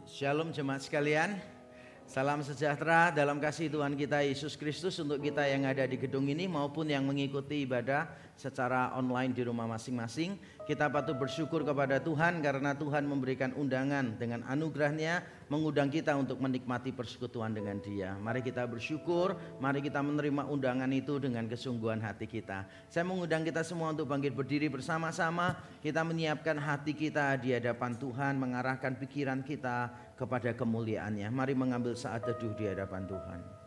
Shalom jemaat sekalian, salam sejahtera dalam kasih Tuhan kita Yesus Kristus untuk kita yang ada di gedung ini maupun yang mengikuti ibadah secara online di rumah masing-masing. Kita patut bersyukur kepada Tuhan karena Tuhan memberikan undangan dengan anugerahnya, mengundang kita untuk menikmati persekutuan dengan Dia. Mari kita bersyukur, mari kita menerima undangan itu dengan kesungguhan hati kita. Saya mengundang kita semua untuk bangkit berdiri bersama-sama. Kita menyiapkan hati kita di hadapan Tuhan, mengarahkan pikiran kita kepada kemuliaannya. Mari mengambil saat teduh di hadapan Tuhan.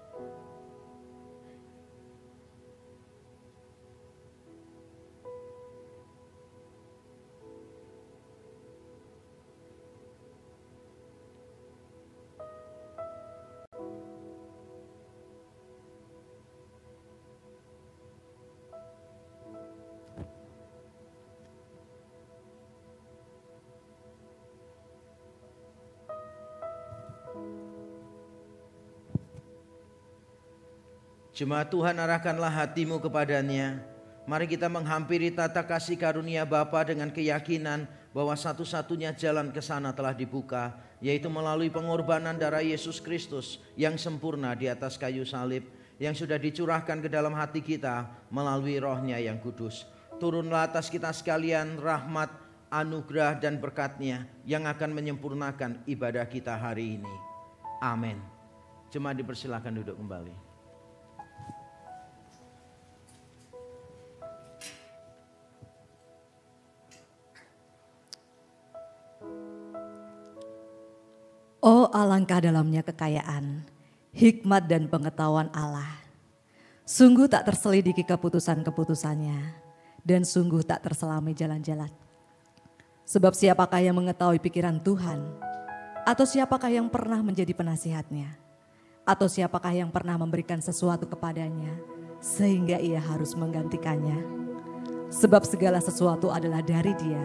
Jemaat Tuhan, arahkanlah hatimu kepadanya. Mari kita menghampiri tata kasih karunia Bapa dengan keyakinan bahwa satu-satunya jalan ke sana telah dibuka, yaitu melalui pengorbanan darah Yesus Kristus yang sempurna di atas kayu salib, yang sudah dicurahkan ke dalam hati kita melalui Roh-Nya yang kudus. Turunlah atas kita sekalian rahmat, anugerah dan berkat-Nya yang akan menyempurnakan ibadah kita hari ini. Amin. Jemaat dipersilakan duduk kembali. Oh, alangkah dalamnya kekayaan, hikmat dan pengetahuan Allah. Sungguh tak terselidiki keputusan-keputusannya, dan sungguh tak terselami jalan-jalan. Sebab siapakah yang mengetahui pikiran Tuhan? Atau siapakah yang pernah menjadi penasihatnya? Atau siapakah yang pernah memberikan sesuatu kepadanya, sehingga ia harus menggantikannya? Sebab segala sesuatu adalah dari Dia,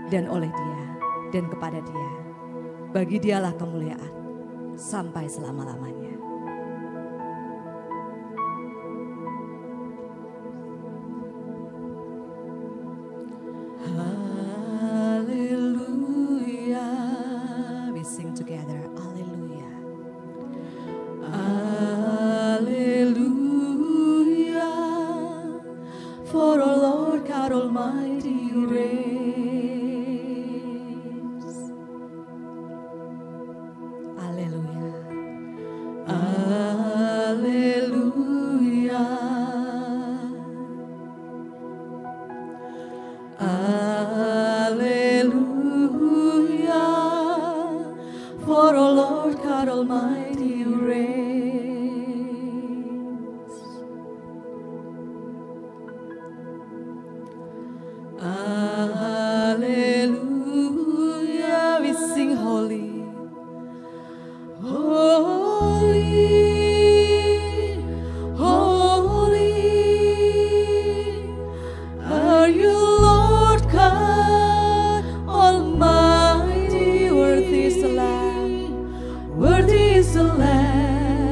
dan oleh Dia, dan kepada Dia. Bagi Dialah kemuliaan sampai selama-lamanya. Hallelujah. We sing together. Hallelujah. Hallelujah. For our Lord God Almighty reigns. Worthy is the Lamb,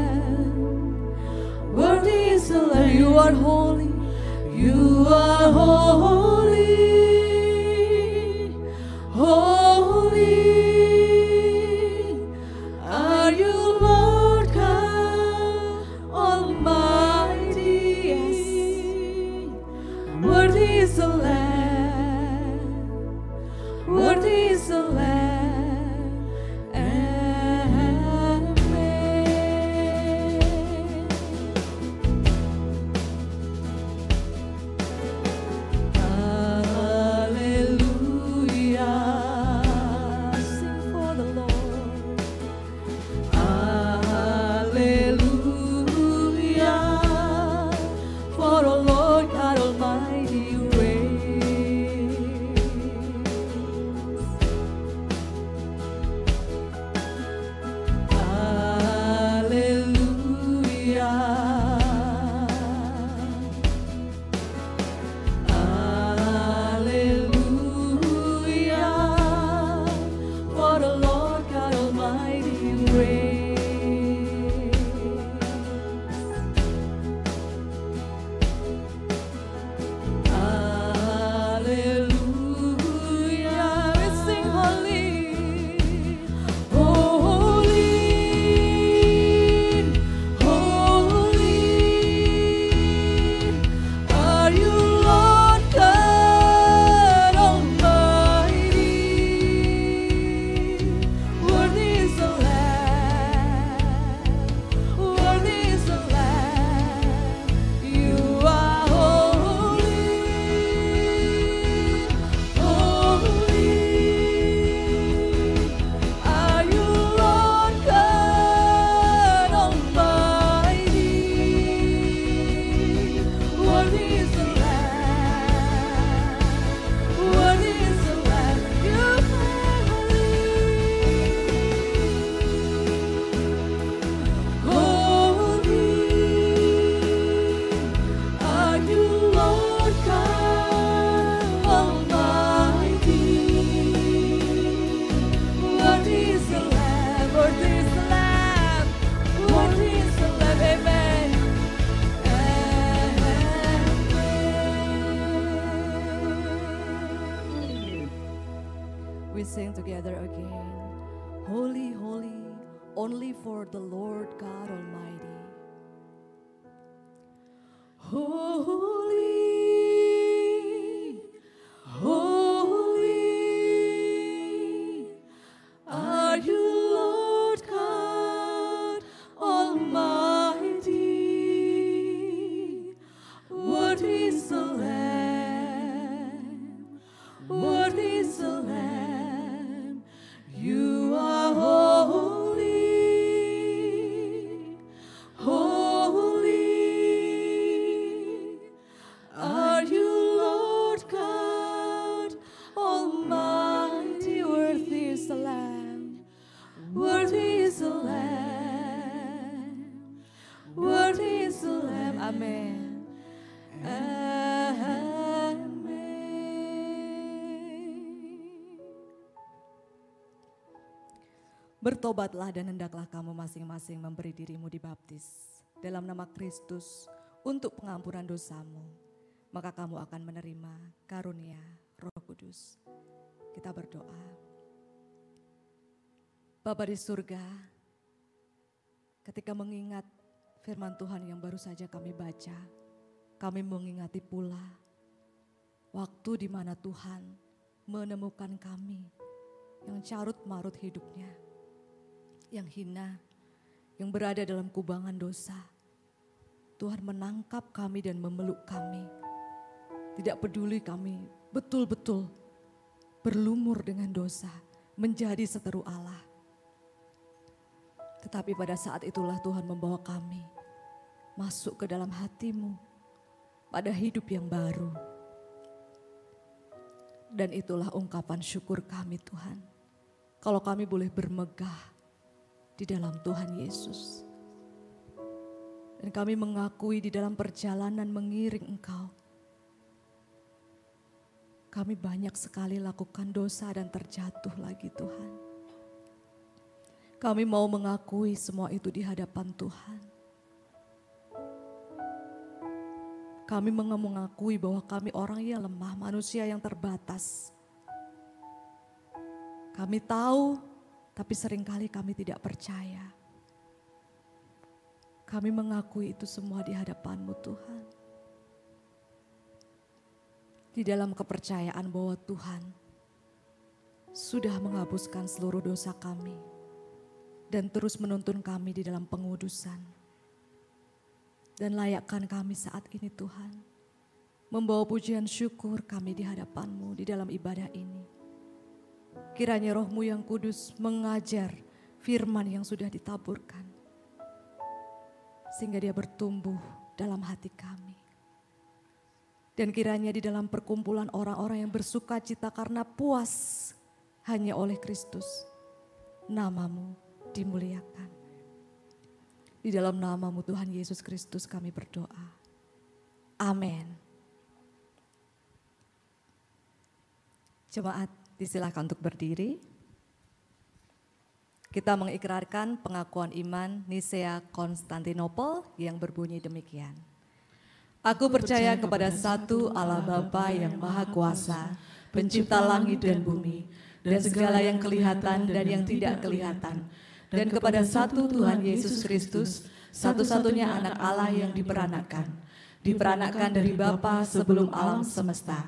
we sing together again. Holy, holy, only for the Lord God Almighty. Holy, holy, are you Lord God Almighty? Worthy is the Lamb, worthy is the Lamb. You are holy, holy. Are you Lord God Almighty? Worthy is the Lamb, worthy is the Lamb, worthy is the Lamb. Amen. Amen. Bertobatlah dan hendaklah kamu masing-masing memberi dirimu dibaptis dalam nama Kristus untuk pengampunan dosamu. Maka kamu akan menerima karunia Roh Kudus. Kita berdoa. Bapa di surga, ketika mengingat firman Tuhan yang baru saja kami baca, kami mengingati pula waktu di mana Tuhan menemukan kami yang carut marut hidupnya, yang hina, yang berada dalam kubangan dosa. Tuhan menangkap kami dan memeluk kami. Tidak peduli kami betul-betul berlumur dengan dosa, menjadi seteru Allah. Tetapi pada saat itulah Tuhan membawa kami masuk ke dalam hati-Mu pada hidup yang baru. Dan itulah ungkapan syukur kami Tuhan. Kalau kami boleh bermegah di dalam Tuhan Yesus. Dan kami mengakui di dalam perjalanan mengiring Engkau, kami banyak sekali lakukan dosa dan terjatuh lagi Tuhan. Kami mau mengakui semua itu di hadapan Tuhan. Kami mengakui bahwa kami orang yang lemah, manusia yang terbatas. Kami tahu, tapi seringkali kami tidak percaya. Kami mengakui itu semua di hadapan-Mu Tuhan. Di dalam kepercayaan bahwa Tuhan sudah menghapuskan seluruh dosa kami dan terus menuntun kami di dalam pengudusan. Dan layakkan kami saat ini Tuhan, membawa pujian syukur kami di hadapan-Mu di dalam ibadah ini. Kiranya Roh-Mu yang kudus mengajar firman yang sudah ditaburkan, sehingga dia bertumbuh dalam hati kami. Dan kiranya di dalam perkumpulan orang-orang yang bersuka cita karena puas hanya oleh Kristus, nama-Mu dimuliakan. Di dalam nama-Mu Tuhan Yesus Kristus kami berdoa. Amin. Jemaat disilakan untuk berdiri. Kita mengikrarkan pengakuan iman Nisea Konstantinopel yang berbunyi demikian. Aku percaya kepada satu Allah Bapa yang Maha Kuasa, pencipta langit dan bumi, dan segala yang kelihatan dan yang tidak kelihatan, dan kepada satu Tuhan Yesus Kristus, satu-satunya anak Allah yang diperanakkan dari Bapa sebelum alam semesta,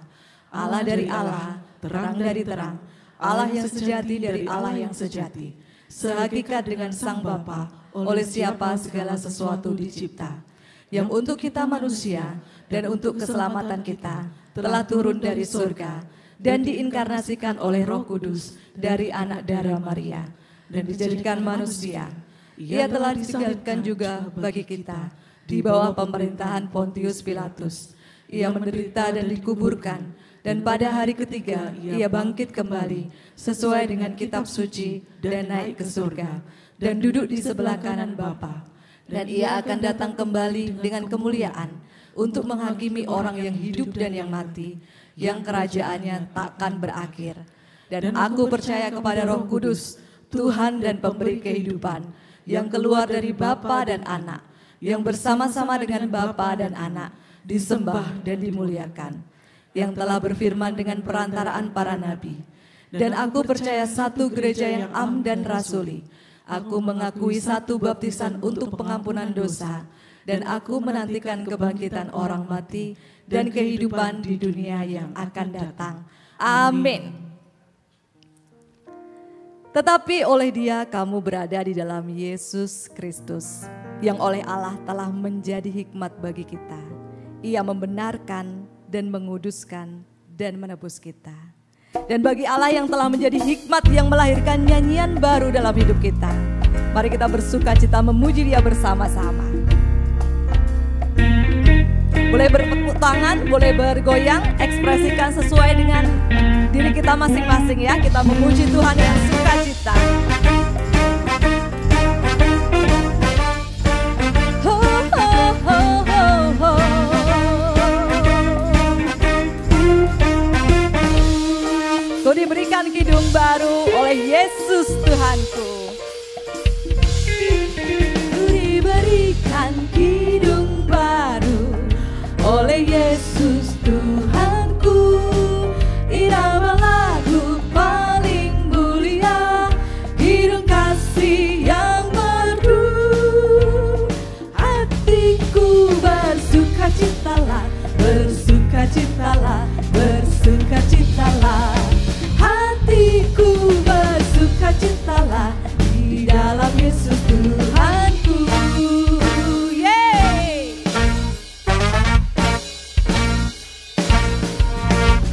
Allah dari Allah, terang dari terang, Allah yang sejati dari Allah yang sejati, sehakikat dengan Sang Bapa, oleh siapa segala sesuatu dicipta, yang untuk kita manusia dan untuk keselamatan kita telah turun dari surga dan diinkarnasikan oleh Roh Kudus dari anak darah Maria dan dijadikan manusia. Ia telah disingkatkan juga bagi kita di bawah pemerintahan Pontius Pilatus. Ia menderita dan dikuburkan, dan pada hari ketiga ia bangkit kembali sesuai dengan kitab suci dan naik ke surga dan duduk di sebelah kanan Bapa. Dan ia akan datang kembali dengan kemuliaan untuk menghakimi orang yang hidup dan yang mati, yang kerajaannya takkan berakhir. Dan aku percaya kepada Roh Kudus, Tuhan dan pemberi kehidupan, yang keluar dari Bapa dan Anak, yang bersama-sama dengan Bapa dan Anak, disembah dan dimuliakan, yang telah berfirman dengan perantaraan para nabi, Dan aku percaya satu gereja yang am dan rasuli. Aku mengakui satu baptisan untuk pengampunan dosa. Dan aku menantikan kebangkitan orang mati dan kehidupan di dunia yang akan datang. Amin. Tetapi oleh Dia kamu berada di dalam Yesus Kristus, yang oleh Allah telah menjadi hikmat bagi kita. Ia membenarkan dan menguduskan dan menebus kita. Dan bagi Allah yang telah menjadi hikmat yang melahirkan nyanyian baru dalam hidup kita, mari kita bersukacita memuji Dia bersama-sama. Boleh bertepuk tangan, boleh bergoyang, ekspresikan sesuai dengan diri kita masing-masing ya. Kita memuji Tuhan yang sukacita. Ho, ho, ho, ho, ho. Kau diberikan kidung baru oleh Yesus Tuhanku. Kau diberikan kidung baru oleh Yesus Tuhanku. Irama lagu paling mulia, kidung kasih yang merdu. Hatiku bersukacitalah, bersukacitalah, bersukacitalah. Hatiku bersukacitalah di dalam Yesus Tuhanku. Yeay!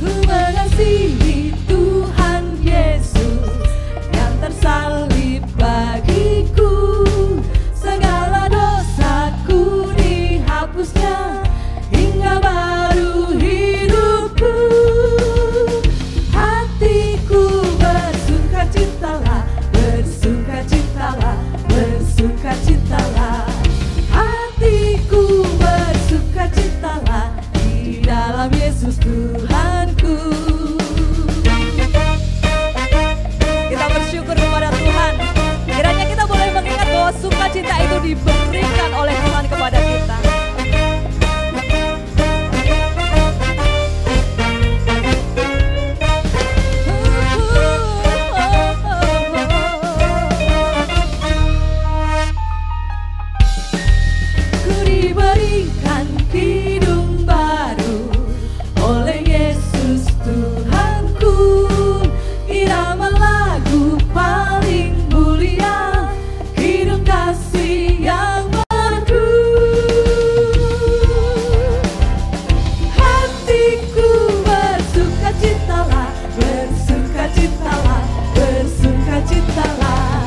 Ku mengasihi Tuhan Yesus yang tersalib bagiku. Segala dosaku dihapusnya hingga baru hidupku. Bersukacitalah, bersukacitalah, bersukacitalah. Hatiku bersukacitalah di dalam Yesus Tuhanku. Kita bersyukur kepada Tuhan. Kiranya kita boleh mengingat bahwa sukacita itu diberikan oleh Tuhan kepada kita. Berikan kidung baru oleh Yesus Tuhanku. Irama lagu paling mulia, kidung kasih yang merdu. Hatiku bersukacitalah, bersukacitalah, bersukacitalah.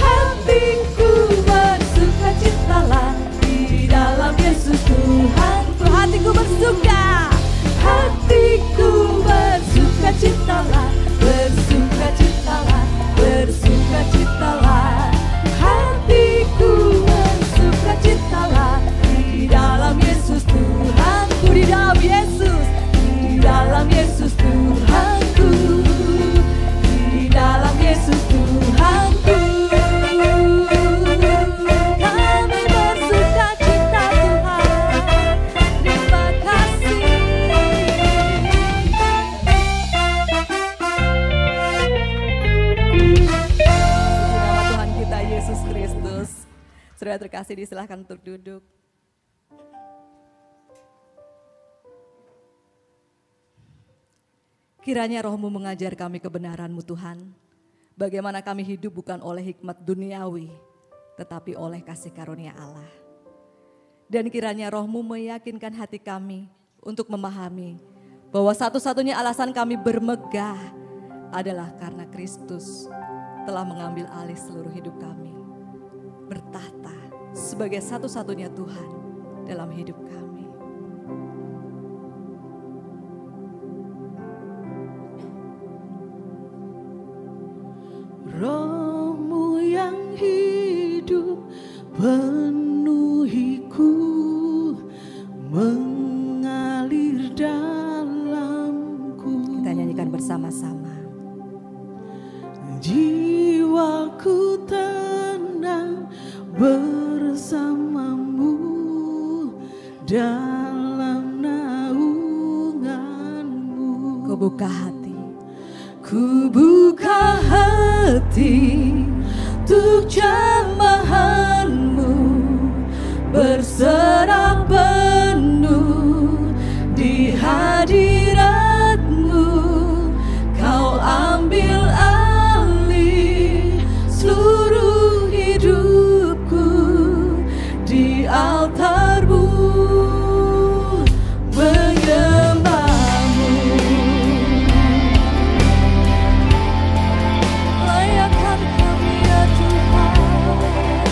Hatiku bersukacitalah di dalam Yesus Tuhanku. Hatiku bersuka, hatiku bersukacitalah, bersukacitalah, bersukacitalah. Hatiku bersukacitalah di dalam Yesus Tuhanku. Di dalam Yesus, di dalam Yesus Tuhanku, di dalam Yesus Tuhanku. Saudara terkasih, disilahkan untuk duduk. Kiranya Roh-Mu mengajar kami kebenaran-Mu Tuhan. Bagaimana kami hidup bukan oleh hikmat duniawi, tetapi oleh kasih karunia Allah. Dan kiranya Roh-Mu meyakinkan hati kami untuk memahami bahwa satu-satunya alasan kami bermegah adalah karena Kristus telah mengambil alih seluruh hidup kami. Bertahta sebagai satu-satunya Tuhan dalam hidup kami. Roh-Mu yang hidup penuhiku, mengalir dalamku. Kita nyanyikan bersama-sama. Jiwaku tenang bersamamu dalam naunganmu. Ku buka hati, ku buka untuk jamahan-Mu, berserah penuh di hadirat-Mu. Kau ambil alih seluruh hidupku di altar-Mu, menyembah-Mu. Layakkan kami ya Tuhan,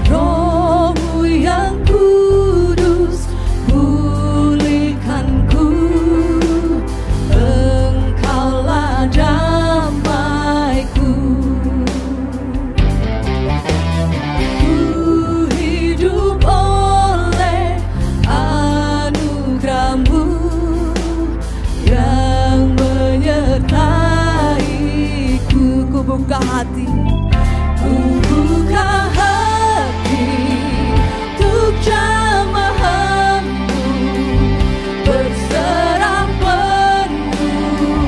Roh-Mu yang kudus pulihkanku, Engkaulah damaiku. Ku hidup oleh anugerah-Mu yang menyertaiku. Ku buka hati, ku buka hati untuk jamahan-Mu, berserah penuh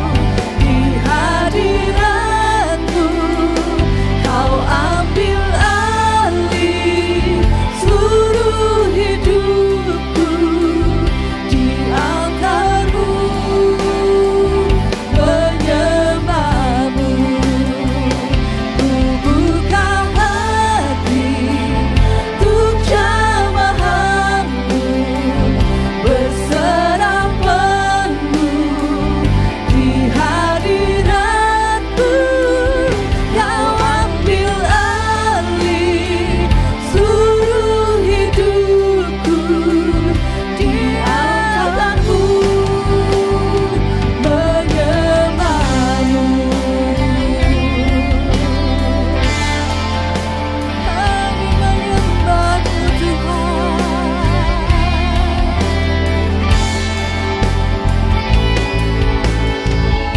di hadirat-Mu. Kau ambil alih seluruh hidupku di altar-Mu, menyembah-Mu. Ku buka hati untuk jamahan-Mu, berserah penuh di hadirat-Mu. Kau ambil alih seluruh hidupku di altar-Mu, menyembah-Mu. Kami menyembah-Mu Tuhan.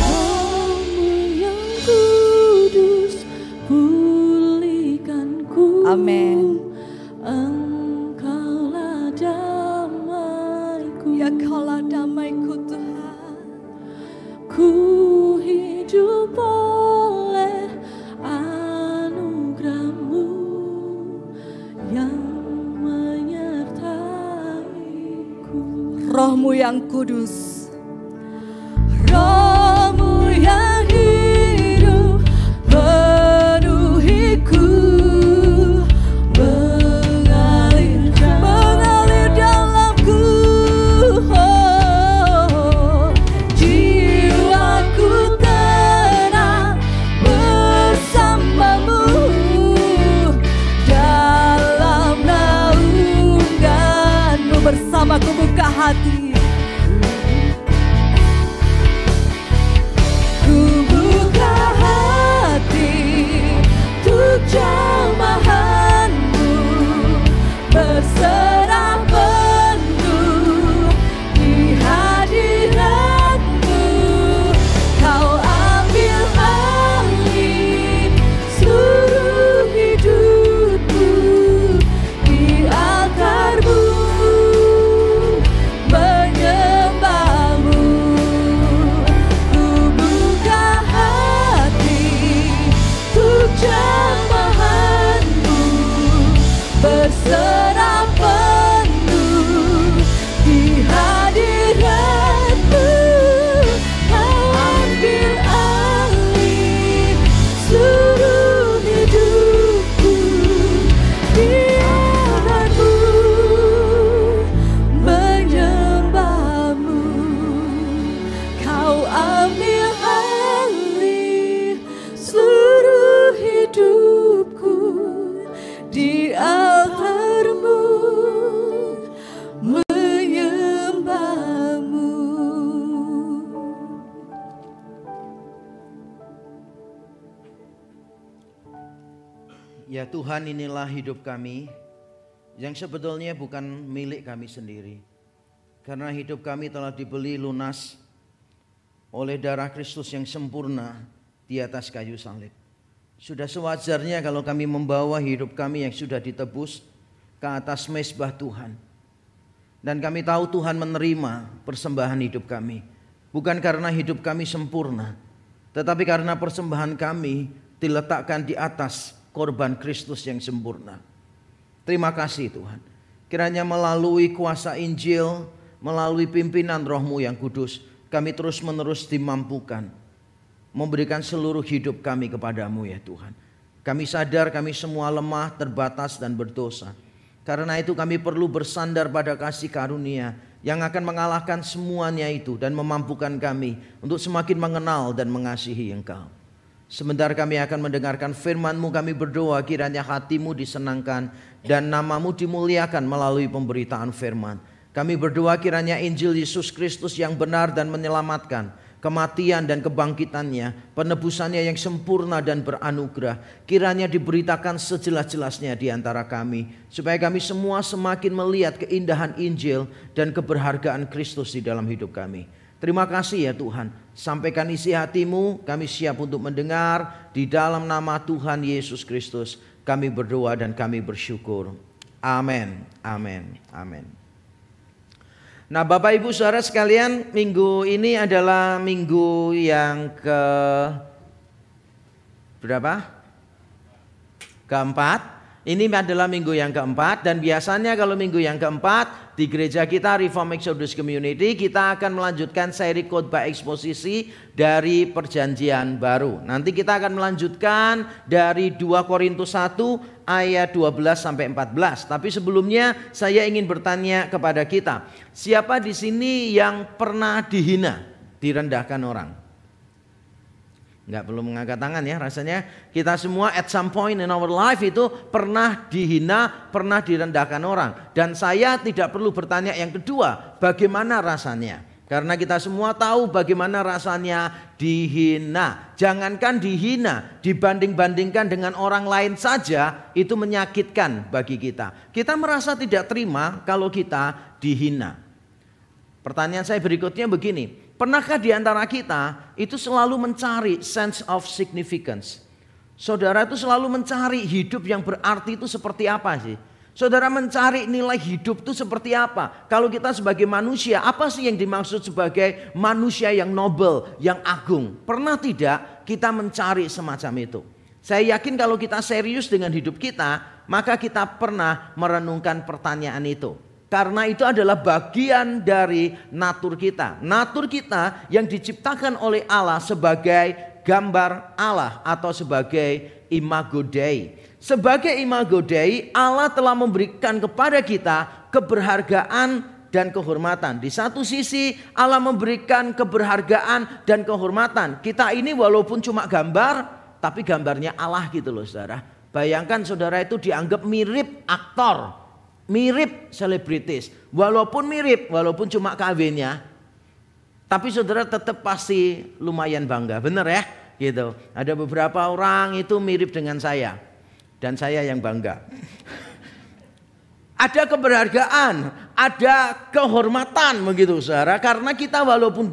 Roh-Mu yang kudus pulihkanku. Amin. Engkaulah damaiku. Ya Kaulah damaiku Tuhan. Ku hidup oleh anugerah-Mu yang menyertaiku. Roh-Mu yang kudus, Roh-Mu yang hidup penuhiku, mengalir dalamku. Jiwaku tenang bersama-Mu, dalam naungan-Mu. bersamaku buka hati. Ku buka hati untuk jamahan-Mu, berserah penuh di hadirat-Mu. Kau ambil alih seluruh hidupku di altar-Mu, menyembah-Mu. Ku buka hati untuk jamahan-Mu, berserah penuh di hadirat-Mu. Kau ambil alih seluruh hidupku di altar-Mu, menyembah-Mu. Kau ambil alih seluruh hidupku di altar-Mu, menyembah-Mu. Ya Tuhan, inilah hidup kami yang sebetulnya bukan milik kami sendiri. Karena hidup kami telah dibeli lunas oleh darah Kristus yang sempurna di atas kayu salib. Sudah sewajarnya kalau kami membawa hidup kami yang sudah ditebus ke atas mezbah Tuhan. Dan kami tahu Tuhan menerima persembahan hidup kami. Bukan karena hidup kami sempurna, tetapi karena persembahan kami diletakkan di atas korban Kristus yang sempurna. Terima kasih Tuhan. Kiranya melalui kuasa Injil, melalui pimpinan Roh-Mu yang kudus, kami terus menerus dimampukan memberikan seluruh hidup kami kepadamu ya Tuhan. Kami sadar kami semua lemah, terbatas dan berdosa. Karena itu kami perlu bersandar pada kasih karunia yang akan mengalahkan semuanya itu dan memampukan kami untuk semakin mengenal dan mengasihi Engkau. Sebentar kami akan mendengarkan firman-Mu, kami berdoa kiranya hati-Mu disenangkan dan nama-Mu dimuliakan melalui pemberitaan firman. Kami berdoa kiranya Injil Yesus Kristus yang benar dan menyelamatkan, kematian dan kebangkitannya, penebusannya yang sempurna dan beranugerah, kiranya diberitakan sejelas-jelasnya di antara kami, supaya kami semua semakin melihat keindahan Injil dan keberhargaan Kristus di dalam hidup kami. Terima kasih ya Tuhan, sampaikan isi hati-Mu, kami siap untuk mendengar. Di dalam nama Tuhan Yesus Kristus kami berdoa dan kami bersyukur. Amin, amin, amin. Nah Bapak Ibu Saudara sekalian, minggu ini adalah minggu yang keempat. Ini adalah minggu yang keempat, dan biasanya kalau minggu yang keempat di gereja kita Reform Exodus Community kita akan melanjutkan seri khotbah eksposisi dari Perjanjian Baru. Nanti kita akan melanjutkan dari 2 Korintus 1 ayat 12 sampai 14. Tapi sebelumnya saya ingin bertanya kepada kita, siapa di sini yang pernah dihina, direndahkan orang? Nggak perlu mengangkat tangan ya, rasanya kita semua at some point in our life itu pernah dihina, pernah direndahkan orang. Dan saya tidak perlu bertanya yang kedua, bagaimana rasanya? Karena kita semua tahu bagaimana rasanya dihina. Jangankan dihina, dibanding-bandingkan dengan orang lain saja itu menyakitkan bagi kita. Kita merasa tidak terima kalau kita dihina. Pertanyaan saya berikutnya begini, pernahkah di antara kita itu selalu mencari sense of significance? Saudara itu selalu mencari hidup yang berarti itu seperti apa sih? Saudara mencari nilai hidup itu seperti apa? Kalau kita sebagai manusia, apa sih yang dimaksud sebagai manusia yang noble, yang agung? Pernah tidak kita mencari semacam itu? Saya yakin kalau kita serius dengan hidup kita, maka kita pernah merenungkan pertanyaan itu. Karena itu adalah bagian dari natur kita. Natur kita yang diciptakan oleh Allah sebagai gambar Allah atau sebagai imago Dei. Sebagai imago Dei, Allah telah memberikan kepada kita keberhargaan dan kehormatan. Di satu sisi Allah memberikan keberhargaan dan kehormatan. Kita ini walaupun cuma gambar, tapi gambarnya Allah gitu loh saudara. Bayangkan saudara itu dianggap mirip aktor, mirip selebritis, walaupun mirip, walaupun cuma kawinnya, tapi saudara tetap pasti lumayan bangga, bener ya, gitu. Ada beberapa orang itu mirip dengan saya, dan saya yang bangga. Ada keberhargaan, ada kehormatan begitu saudara, karena kita walaupun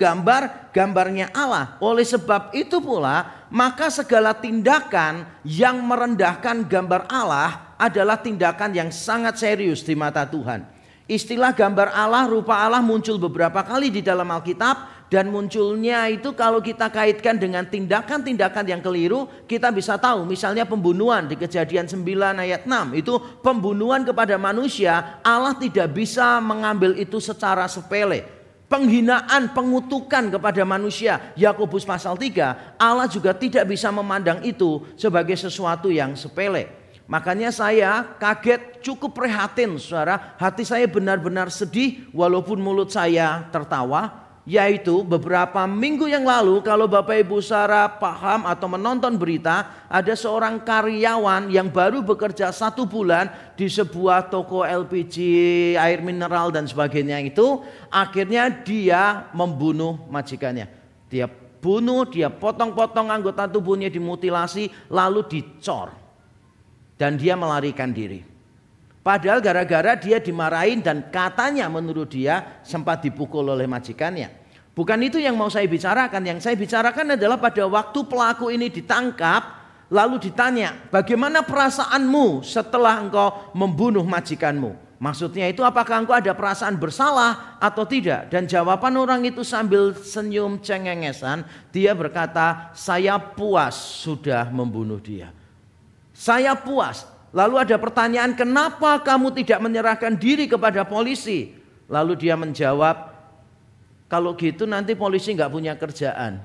gambarnya Allah. Oleh sebab itu pula, maka segala tindakan yang merendahkan gambar Allah adalah tindakan yang sangat serius di mata Tuhan. Istilah gambar Allah, rupa Allah muncul beberapa kali di dalam Alkitab. Dan munculnya itu kalau kita kaitkan dengan tindakan-tindakan yang keliru, kita bisa tahu misalnya pembunuhan di Kejadian 9 ayat 6. Itu pembunuhan kepada manusia, Allah tidak bisa mengambil itu secara sepele. Penghinaan, pengutukan kepada manusia, Yakobus pasal 3, Allah juga tidak bisa memandang itu sebagai sesuatu yang sepele. Makanya saya kaget, cukup prihatin saudara, hati saya benar-benar sedih walaupun mulut saya tertawa. Yaitu beberapa minggu yang lalu kalau Bapak Ibu saudara paham atau menonton berita, ada seorang karyawan yang baru bekerja 1 bulan di sebuah toko LPG, air mineral dan sebagainya itu, akhirnya dia membunuh majikannya. Dia bunuh, dia potong-potong anggota tubuhnya, dimutilasi lalu dicor. Dan dia melarikan diri. Padahal gara-gara dia dimarahin dan katanya menurut dia sempat dipukul oleh majikannya. Bukan itu yang mau saya bicarakan. Yang saya bicarakan adalah pada waktu pelaku ini ditangkap, lalu ditanya, bagaimana perasaanmu setelah engkau membunuh majikanmu? Maksudnya itu apakah engkau ada perasaan bersalah atau tidak? Dan jawaban orang itu sambil senyum cengengesan, dia berkata, saya puas sudah membunuh dia. Saya puas. Lalu ada pertanyaan, kenapa kamu tidak menyerahkan diri kepada polisi? Lalu dia menjawab, kalau gitu nanti polisi nggak punya kerjaan.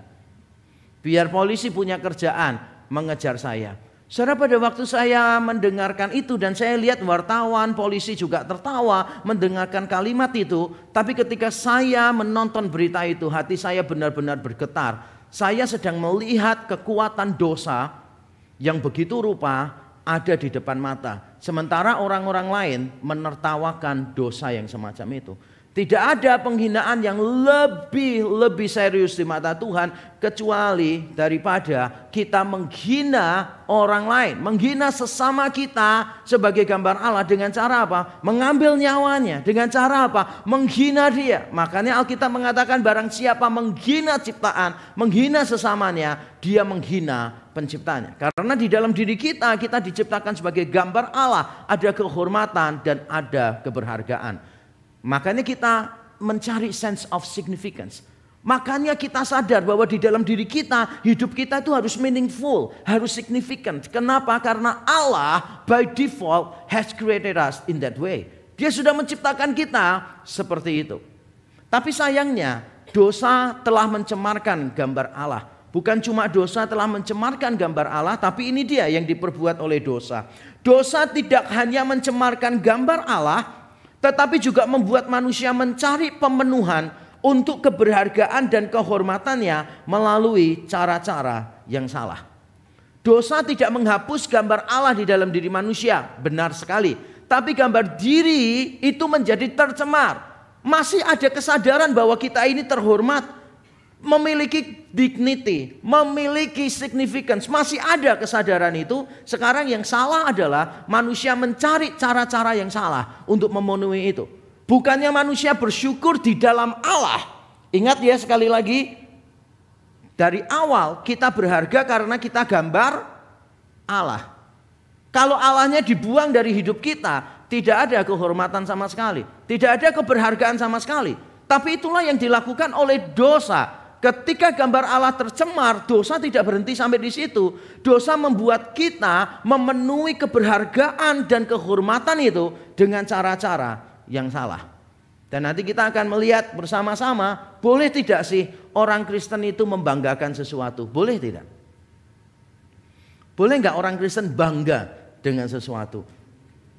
Biar polisi punya kerjaan mengejar saya. Saudara, pada waktu saya mendengarkan itu dan saya lihat wartawan, polisi juga tertawa mendengarkan kalimat itu. Tapi ketika saya menonton berita itu, hati saya benar-benar bergetar. Saya sedang melihat kekuatan dosa yang begitu rupa ada di depan mata. Sementara orang-orang lain menertawakan dosa yang semacam itu. Tidak ada penghinaan yang lebih serius di mata Tuhan kecuali daripada kita menghina orang lain, menghina sesama kita sebagai gambar Allah dengan cara apa? Mengambil nyawanya. Dengan cara apa? Menghina dia. Makanya Alkitab mengatakan barang siapa menghina ciptaan, menghina sesamanya, dia menghina penciptanya. Karena di dalam diri kita diciptakan sebagai gambar Allah, ada kehormatan dan ada keberhargaan. Makanya kita mencari sense of significance. Makanya kita sadar bahwa di dalam diri kita, hidup kita itu harus meaningful, harus significant. Kenapa? Karena Allah by default has created us in that way. Dia sudah menciptakan kita seperti itu. Tapi sayangnya dosa telah mencemarkan gambar Allah. Bukan cuma dosa telah mencemarkan gambar Allah, tapi ini dia yang diperbuat oleh dosa. Dosa tidak hanya mencemarkan gambar Allah, tetapi juga membuat manusia mencari pemenuhan untuk keberhargaan dan kehormatannya melalui cara-cara yang salah. Dosa tidak menghapus gambar Allah di dalam diri manusia, benar sekali. Tapi gambar diri itu menjadi tercemar. Masih ada kesadaran bahwa kita ini terhormat, memiliki dignity, memiliki significance. Masih ada kesadaran itu. Sekarang yang salah adalah manusia mencari cara-cara yang salah untuk memenuhi itu. Bukannya manusia bersyukur di dalam Allah. Ingat ya, sekali lagi, dari awal kita berharga karena kita gambar Allah. Kalau Allahnya dibuang dari hidup kita, tidak ada kehormatan sama sekali, tidak ada keberhargaan sama sekali. Tapi itulah yang dilakukan oleh dosa. Ketika gambar Allah tercemar, dosa tidak berhenti sampai di situ. Dosa membuat kita memenuhi keberhargaan dan kehormatan itu dengan cara-cara yang salah. Dan nanti kita akan melihat bersama-sama, boleh tidak sih orang Kristen itu membanggakan sesuatu? Boleh tidak? Boleh nggak orang Kristen bangga dengan sesuatu?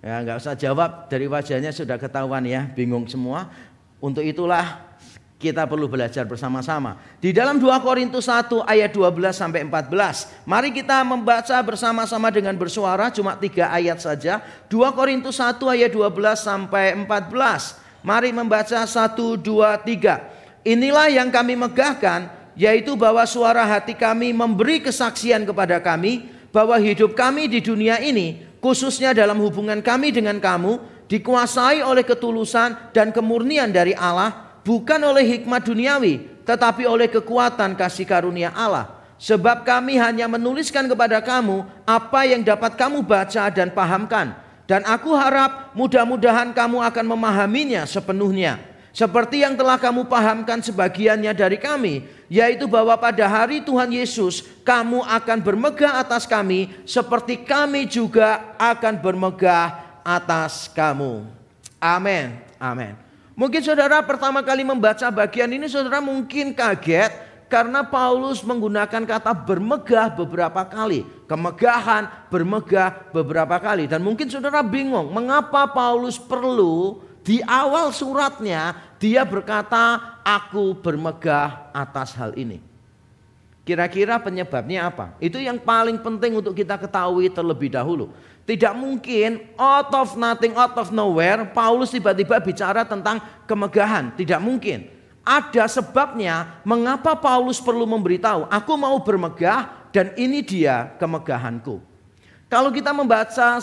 Ya, nggak usah jawab, dari wajahnya sudah ketahuan ya, bingung semua. Untuk itulah kita perlu belajar bersama-sama. Di dalam 2 Korintus 1 ayat 12 sampai 14. Mari kita membaca bersama-sama dengan bersuara, cuma 3 ayat saja. 2 Korintus 1 ayat 12 sampai 14. Mari membaca 1, 2, 3. Inilah yang kami megahkan, yaitu bahwa suara hati kami memberi kesaksian kepada kami bahwa hidup kami di dunia ini, khususnya dalam hubungan kami dengan kamu, dikuasai oleh ketulusan dan kemurnian dari Allah, bukan oleh hikmat duniawi, tetapi oleh kekuatan kasih karunia Allah. Sebab kami hanya menuliskan kepada kamu apa yang dapat kamu baca dan pahamkan. Dan aku harap mudah-mudahan kamu akan memahaminya sepenuhnya. Seperti yang telah kamu pahamkan sebagiannya dari kami, yaitu bahwa pada hari Tuhan Yesus kamu akan bermegah atas kami, seperti kami juga akan bermegah atas kamu. Amin. Amin. Mungkin saudara pertama kali membaca bagian ini, saudara mungkin kaget karena Paulus menggunakan kata bermegah beberapa kali. Kemegahan, bermegah beberapa kali. Dan mungkin saudara bingung mengapa Paulus perlu di awal suratnya dia berkata aku bermegah atas hal ini. Kira-kira penyebabnya apa? Itu yang paling penting untuk kita ketahui terlebih dahulu. Tidak mungkin out of nothing, out of nowhere Paulus tiba-tiba bicara tentang kemegahan. Tidak mungkin. Ada sebabnya mengapa Paulus perlu memberitahu, aku mau bermegah dan ini dia kemegahanku. Kalau kita membaca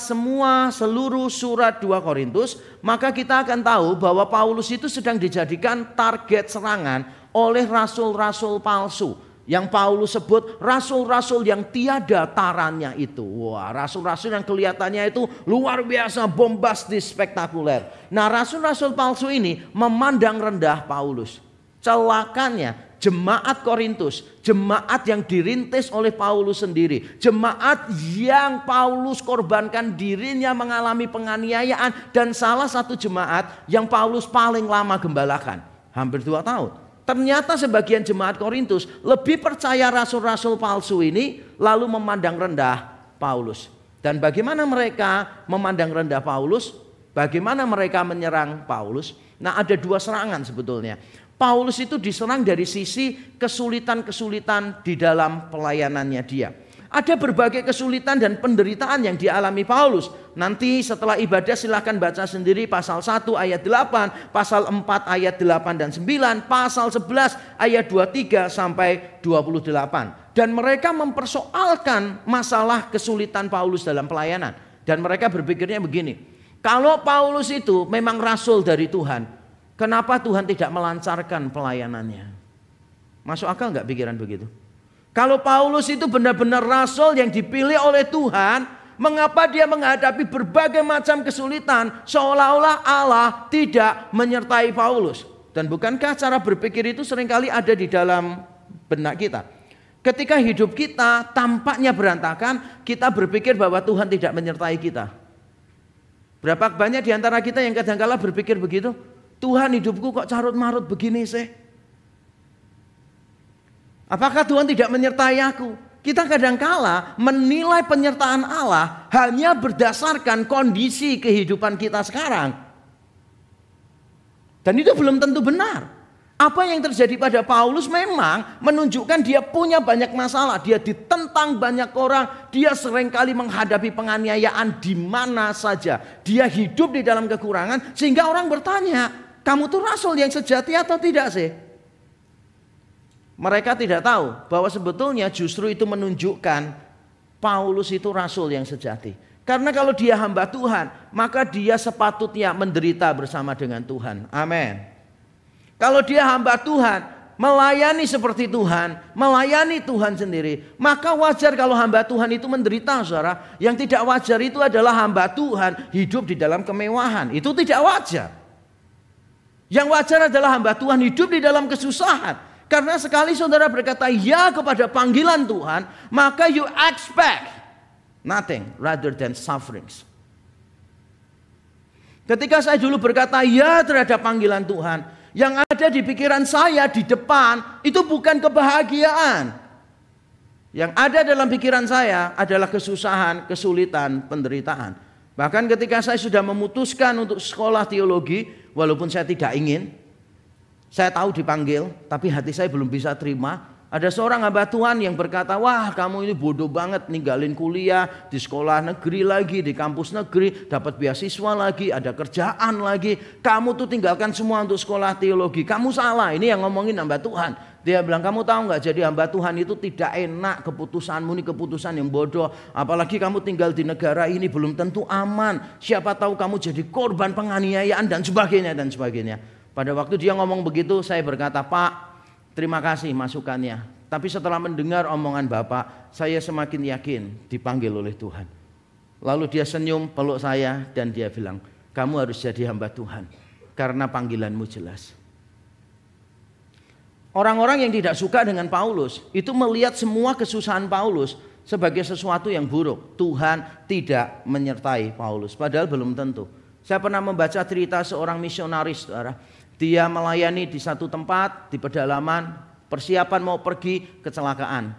seluruh surat 2 Korintus, maka kita akan tahu bahwa Paulus itu sedang dijadikan target serangan oleh rasul-rasul palsu. yang Paulus sebut rasul-rasul yang tiada tarannya itu. Wah, rasul-rasul yang kelihatannya itu luar biasa, bombastis, spektakuler. Nah, rasul-rasul palsu ini memandang rendah Paulus. Celakanya jemaat Korintus, jemaat yang dirintis oleh Paulus sendiri, jemaat yang Paulus korbankan dirinya mengalami penganiayaan, dan salah satu jemaat yang Paulus paling lama gembalakan, hampir 2 tahun. Ternyata sebagian jemaat Korintus lebih percaya rasul-rasul palsu ini, lalu memandang rendah Paulus. Dan bagaimana mereka memandang rendah Paulus? Bagaimana mereka menyerang Paulus? Nah, ada 2 serangan sebetulnya. Paulus itu diserang dari sisi kesulitan-kesulitan di dalam pelayanannya dia. Ada berbagai kesulitan dan penderitaan yang dialami Paulus. Nanti setelah ibadah silahkan baca sendiri pasal 1 ayat 8, pasal 4 ayat 8 dan 9, pasal 11 ayat 23 sampai 28. Dan mereka mempersoalkan masalah kesulitan Paulus dalam pelayanan. Dan mereka berpikirnya begini, kalau Paulus itu memang rasul dari Tuhan, kenapa Tuhan tidak melancarkan pelayanannya? Masuk akal nggak pikiran begitu? Kalau Paulus itu benar-benar rasul yang dipilih oleh Tuhan, mengapa dia menghadapi berbagai macam kesulitan seolah-olah Allah tidak menyertai Paulus? Dan bukankah cara berpikir itu seringkali ada di dalam benak kita? Ketika hidup kita tampaknya berantakan, kita berpikir bahwa Tuhan tidak menyertai kita. Berapa banyak di antara kita yang kadang-kala berpikir begitu? Tuhan, hidupku kok carut-marut begini sih? Apakah Tuhan tidak menyertai aku? Kita kadang-kala menilai penyertaan Allah hanya berdasarkan kondisi kehidupan kita sekarang. Dan itu belum tentu benar. Apa yang terjadi pada Paulus memang menunjukkan dia punya banyak masalah. Dia ditentang banyak orang. Dia seringkali menghadapi penganiayaan di mana saja. Dia hidup di dalam kekurangan sehingga orang bertanya, kamu tuh rasul yang sejati atau tidak sih? Mereka tidak tahu bahwa sebetulnya justru itu menunjukkan Paulus itu rasul yang sejati. Karena kalau dia hamba Tuhan, maka dia sepatutnya menderita bersama dengan Tuhan. Amin. Kalau dia hamba Tuhan, melayani seperti Tuhan, melayani Tuhan sendiri, maka wajar kalau hamba Tuhan itu menderita, saudara. Yang tidak wajar itu adalah hamba Tuhan hidup di dalam kemewahan. Itu tidak wajar. Yang wajar adalah hamba Tuhan hidup di dalam kesusahan. Karena sekali saudara berkata ya kepada panggilan Tuhan, maka you expect nothing rather than sufferings. Ketika saya dulu berkata ya terhadap panggilan Tuhan, yang ada di pikiran saya di depan itu bukan kebahagiaan. Yang ada dalam pikiran saya adalah kesusahan, kesulitan, penderitaan. Bahkan ketika saya sudah memutuskan untuk sekolah teologi, walaupun saya tidak ingin, saya tahu dipanggil, tapi hati saya belum bisa terima. Ada seorang hamba Tuhan yang berkata, wah kamu ini bodoh banget ninggalin kuliah di sekolah negeri lagi, di kampus negeri, dapat beasiswa lagi, ada kerjaan lagi. Kamu tuh tinggalkan semua untuk sekolah teologi. Kamu salah, ini yang ngomongin hamba Tuhan. Dia bilang, kamu tahu nggak, jadi hamba Tuhan itu tidak enak, keputusanmu ini keputusan yang bodoh. Apalagi kamu tinggal di negara ini belum tentu aman. Siapa tahu kamu jadi korban penganiayaan dan sebagainya dan sebagainya. Pada waktu dia ngomong begitu, saya berkata, Pak, terima kasih masukannya. Tapi setelah mendengar omongan Bapak, saya semakin yakin dipanggil oleh Tuhan. Lalu dia senyum, peluk saya, dan dia bilang, kamu harus jadi hamba Tuhan, karena panggilanmu jelas. Orang-orang yang tidak suka dengan Paulus, itu melihat semua kesusahan Paulus sebagai sesuatu yang buruk. Tuhan tidak menyertai Paulus, padahal belum tentu. Saya pernah membaca cerita seorang misionaris, saudara. Dia melayani di satu tempat, di pedalaman, persiapan mau pergi, kecelakaan.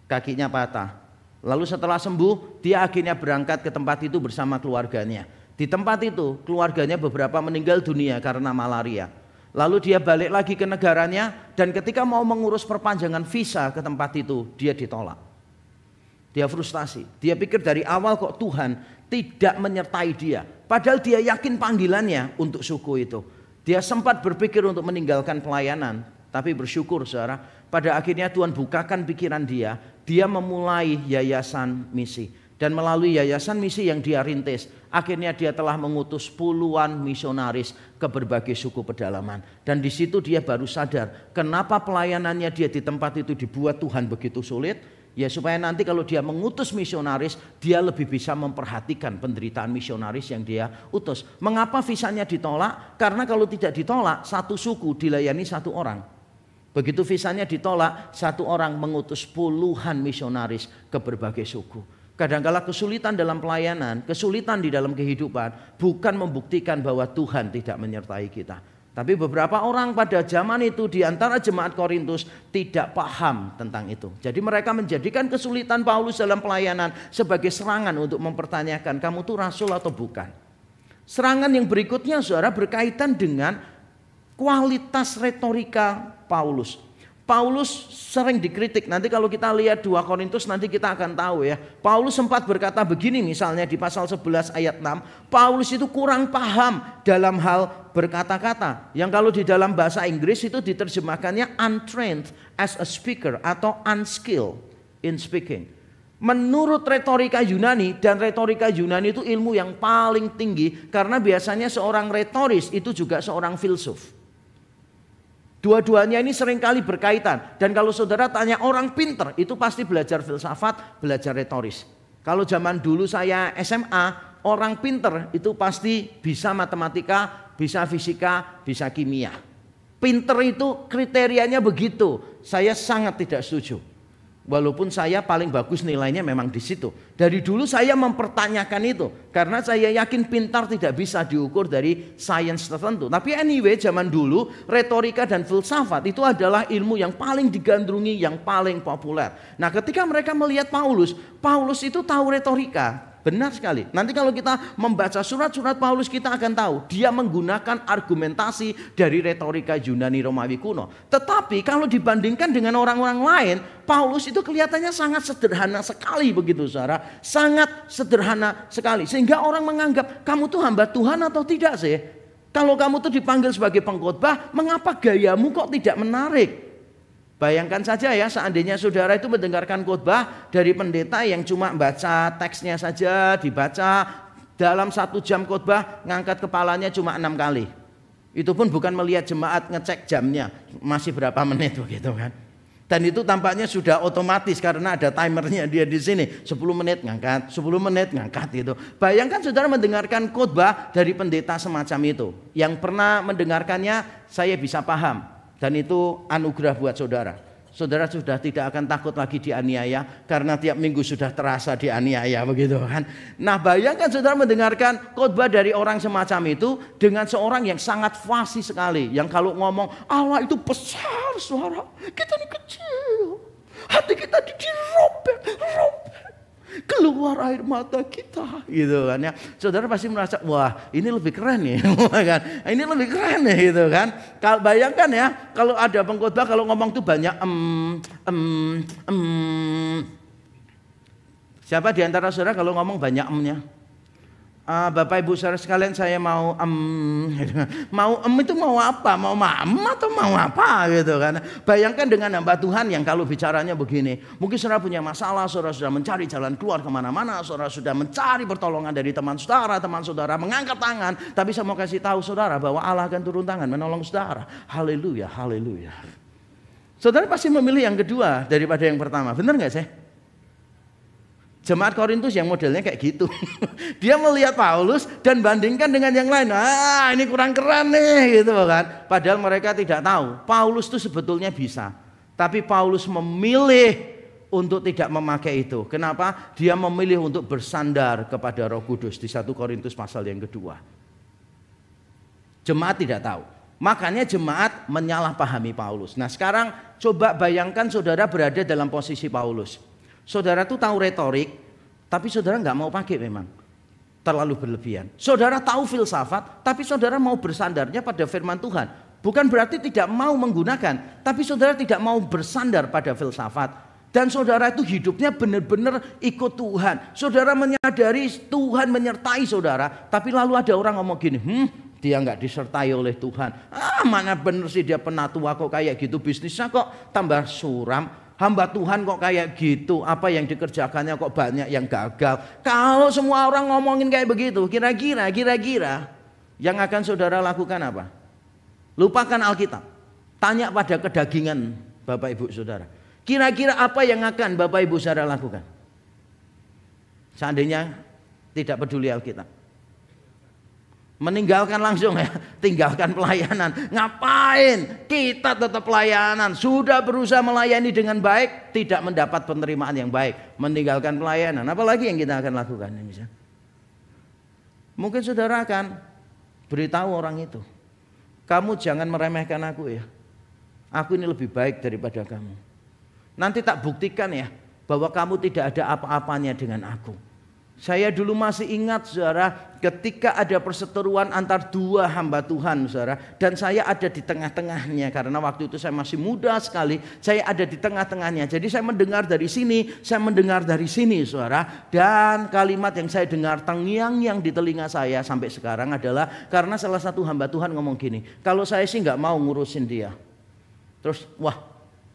Kakinya patah. Lalu setelah sembuh, dia akhirnya berangkat ke tempat itu bersama keluarganya. Di tempat itu, keluarganya beberapa meninggal dunia karena malaria. Lalu dia balik lagi ke negaranya, dan ketika mau mengurus perpanjangan visa ke tempat itu, dia ditolak. Dia frustasi. Dia pikir dari awal kok Tuhan tidak menyertai dia. Padahal dia yakin panggilannya untuk suku itu. Dia sempat berpikir untuk meninggalkan pelayanan, tapi bersyukur saudara, pada akhirnya Tuhan bukakan pikiran dia. Dia memulai yayasan misi. Dan melalui yayasan misi yang dia rintis, akhirnya dia telah mengutus puluhan misionaris ke berbagai suku pedalaman. Dan di situ dia baru sadar kenapa pelayanannya dia di tempat itu dibuat Tuhan begitu sulit. Ya supaya nanti kalau dia mengutus misionaris, dia lebih bisa memperhatikan penderitaan misionaris yang dia utus. Mengapa visanya ditolak? Karena kalau tidak ditolak, satu suku dilayani satu orang. Begitu visanya ditolak, satu orang mengutus puluhan misionaris ke berbagai suku. Kadang-kala kesulitan dalam pelayanan, kesulitan di dalam kehidupan bukan membuktikan bahwa Tuhan tidak menyertai kita. Tapi beberapa orang pada zaman itu di antara jemaat Korintus tidak paham tentang itu. Jadi mereka menjadikan kesulitan Paulus dalam pelayanan sebagai serangan untuk mempertanyakan kamu tuh rasul atau bukan. Serangan yang berikutnya saudara berkaitan dengan kualitas retorika Paulus. Paulus sering dikritik. Nanti kalau kita lihat 2 Korintus nanti kita akan tahu ya. Paulus sempat berkata begini misalnya di pasal 11 ayat 6. Paulus itu kurang paham dalam hal berkata-kata. Yang kalau di dalam bahasa Inggris itu diterjemahkannya untrained as a speaker atau unskilled in speaking. Menurut retorika Yunani, dan retorika Yunani itu ilmu yang paling tinggi. Karena biasanya seorang retoris itu juga seorang filsuf. Dua-duanya ini seringkali berkaitan. Dan kalau saudara tanya orang pinter, itu pasti belajar filsafat, belajar retoris. Kalau zaman dulu saya SMA, orang pinter itu pasti bisa matematika, bisa fisika, bisa kimia. Pinter itu kriterianya begitu. Saya sangat tidak setuju. Walaupun saya paling bagus nilainya memang di situ. Dari dulu saya mempertanyakan itu. Karena saya yakin pintar tidak bisa diukur dari sains tertentu. Tapi anyway zaman dulu retorika dan filsafat itu adalah ilmu yang paling digandrungi, yang paling populer. Nah ketika mereka melihat Paulus, Paulus itu tahu retorika. Benar sekali. Nanti kalau kita membaca surat-surat Paulus kita akan tahu dia menggunakan argumentasi dari retorika Yunani Romawi kuno. Tetapi kalau dibandingkan dengan orang-orang lain, Paulus itu kelihatannya sangat sederhana sekali begitu saudara. Sangat sederhana sekali. Sehingga orang menganggap kamu tuh hamba Tuhan atau tidak sih? Kalau kamu tuh dipanggil sebagai pengkhotbah, mengapa gayamu kok tidak menarik? Bayangkan saja ya seandainya saudara itu mendengarkan khotbah dari pendeta yang cuma baca teksnya saja, dibaca dalam 1 jam khotbah ngangkat kepalanya cuma 6 kali. Itu pun bukan melihat jemaat ngecek jamnya masih berapa menit begitu kan. Dan itu tampaknya sudah otomatis karena ada timernya dia di sini 10 menit ngangkat, 10 menit ngangkat gitu. Bayangkan saudara mendengarkan khotbah dari pendeta semacam itu. Yang pernah mendengarkannya saya bisa paham. Dan itu anugerah buat saudara. Saudara sudah tidak akan takut lagi dianiaya karena tiap minggu sudah terasa dianiaya begitu kan. Nah bayangkan saudara mendengarkan khotbah dari orang semacam itu dengan seorang yang sangat fasih sekali. Yang kalau ngomong Allah itu besar suara, kita ini kecil. Hati kita dirobek. Keluar air mata kita gitu kan ya. Saudara pasti merasa wah ini lebih keren nih kan. Ini lebih keren nih gitu kan. Kalau bayangkan ya kalau ada pengkhotbah kalau ngomong tuh banyak Siapa di antara saudara kalau ngomong banyak emnya? Bapak Ibu saudara sekalian saya mau itu mau apa? Mau atau mau apa gitu kan. Bayangkan dengan hamba Tuhan yang kalau bicaranya begini. Mungkin saudara punya masalah, saudara sudah mencari jalan keluar kemana-mana, saudara sudah mencari pertolongan dari teman saudara mengangkat tangan. Tapi saya mau kasih tahu saudara bahwa Allah akan turun tangan menolong saudara. Haleluya, haleluya. Saudara pasti memilih yang kedua daripada yang pertama, benar nggak sih? Jemaat Korintus yang modelnya kayak gitu. Dia melihat Paulus dan bandingkan dengan yang lain. Ini kurang keren nih gitu kan. Padahal mereka tidak tahu. Paulus itu sebetulnya bisa. Tapi Paulus memilih untuk tidak memakai itu. Kenapa? Dia memilih untuk bersandar kepada Roh Kudus di 1 Korintus pasal yang kedua. Jemaat tidak tahu. Makanya jemaat menyalahpahami Paulus. Nah sekarang coba bayangkan saudara berada dalam posisi Paulus. Saudara tuh tahu retorik, tapi saudara nggak mau pakai memang. Terlalu berlebihan. Saudara tahu filsafat, tapi saudara mau bersandarnya pada firman Tuhan. Bukan berarti tidak mau menggunakan, tapi saudara tidak mau bersandar pada filsafat. Dan saudara itu hidupnya benar-benar ikut Tuhan. Saudara menyadari Tuhan menyertai saudara, tapi lalu ada orang ngomong gini, dia nggak disertai oleh Tuhan. Mana bener sih dia penatua kok kayak gitu, bisnisnya kok tambah suram. Hamba Tuhan kok kayak gitu, apa yang dikerjakannya kok banyak yang gagal. Kalau semua orang ngomongin kayak begitu, kira-kira yang akan saudara lakukan apa? Lupakan Alkitab. Tanya pada kedagingan Bapak Ibu Saudara. Kira-kira apa yang akan Bapak Ibu Saudara lakukan? Seandainya tidak peduli Alkitab. Meninggalkan langsung ya, tinggalkan pelayanan. Ngapain? Kita tetap pelayanan. Sudah berusaha melayani dengan baik, tidak mendapat penerimaan yang baik. Meninggalkan pelayanan. Apalagi yang kita akan lakukan? Mungkin saudara akan beritahu orang itu, kamu jangan meremehkan aku ya. Aku ini lebih baik daripada kamu. Nanti tak buktikan ya, bahwa kamu tidak ada apa-apanya dengan aku. Saya dulu masih ingat saudara, ketika ada perseteruan antar dua hamba Tuhan saudara, dan saya ada di tengah-tengahnya karena waktu itu saya masih muda sekali, saya ada di tengah-tengahnya. Jadi saya mendengar dari sini, saya mendengar dari sini saudara, dan kalimat yang saya dengar terngiang-ngiang di telinga saya sampai sekarang adalah karena salah satu hamba Tuhan ngomong gini, kalau saya sih nggak mau ngurusin dia. Terus wah,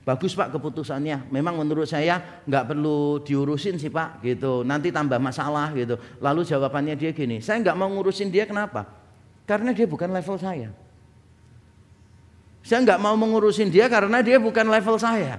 bagus Pak keputusannya. Memang menurut saya nggak perlu diurusin sih Pak gitu. Nanti tambah masalah gitu. Lalu jawabannya dia gini, saya nggak mau ngurusin dia kenapa? Karena dia bukan level saya. Saya nggak mau mengurusin dia karena dia bukan level saya.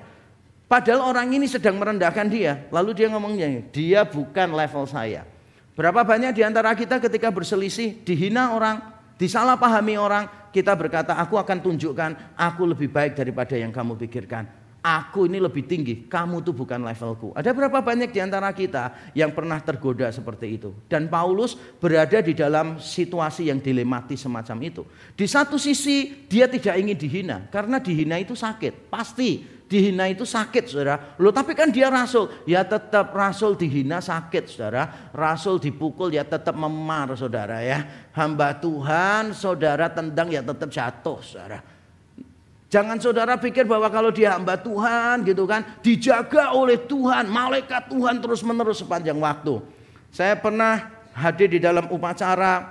Padahal orang ini sedang merendahkan dia. Lalu dia ngomongnya, dia bukan level saya. Berapa banyak di antara kita ketika berselisih, dihina orang, disalahpahami orang, kita berkata, aku akan tunjukkan aku lebih baik daripada yang kamu pikirkan. Aku ini lebih tinggi, kamu tuh bukan levelku. Ada berapa banyak di antara kita yang pernah tergoda seperti itu. Dan Paulus berada di dalam situasi yang dilematis semacam itu. Di satu sisi dia tidak ingin dihina, karena dihina itu sakit. Pasti dihina itu sakit saudara. Loh tapi kan dia rasul, ya tetap rasul dihina sakit saudara. Rasul dipukul ya tetap memar saudara ya. Hamba Tuhan saudara tendang ya tetap jatuh saudara. Jangan saudara pikir bahwa kalau dia hamba Tuhan gitu kan, dijaga oleh Tuhan, malaikat Tuhan terus menerus sepanjang waktu. Saya pernah hadir di dalam upacara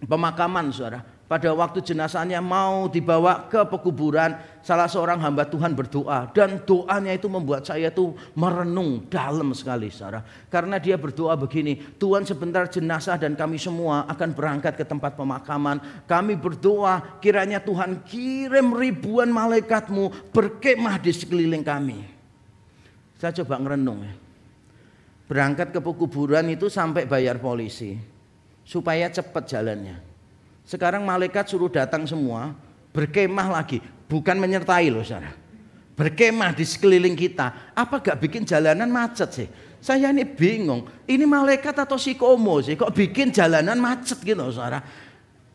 pemakaman saudara. Pada waktu jenazahnya mau dibawa ke pekuburan, salah seorang hamba Tuhan berdoa. Dan doanya itu membuat saya tuh merenung dalam sekali saudara. Karena dia berdoa begini, Tuhan sebentar jenazah dan kami semua akan berangkat ke tempat pemakaman. Kami berdoa kiranya Tuhan kirim ribuan malaikatmu berkemah di sekeliling kami. Saya coba ngerenung ya. Berangkat ke pekuburan itu sampai bayar polisi. Supaya cepat jalannya. Sekarang malaikat suruh datang semua, berkemah lagi, bukan menyertai loh saudara. Berkemah di sekeliling kita, apa gak bikin jalanan macet sih? Saya ini bingung, ini malaikat atau psikomo sih, kok bikin jalanan macet gitu saudara.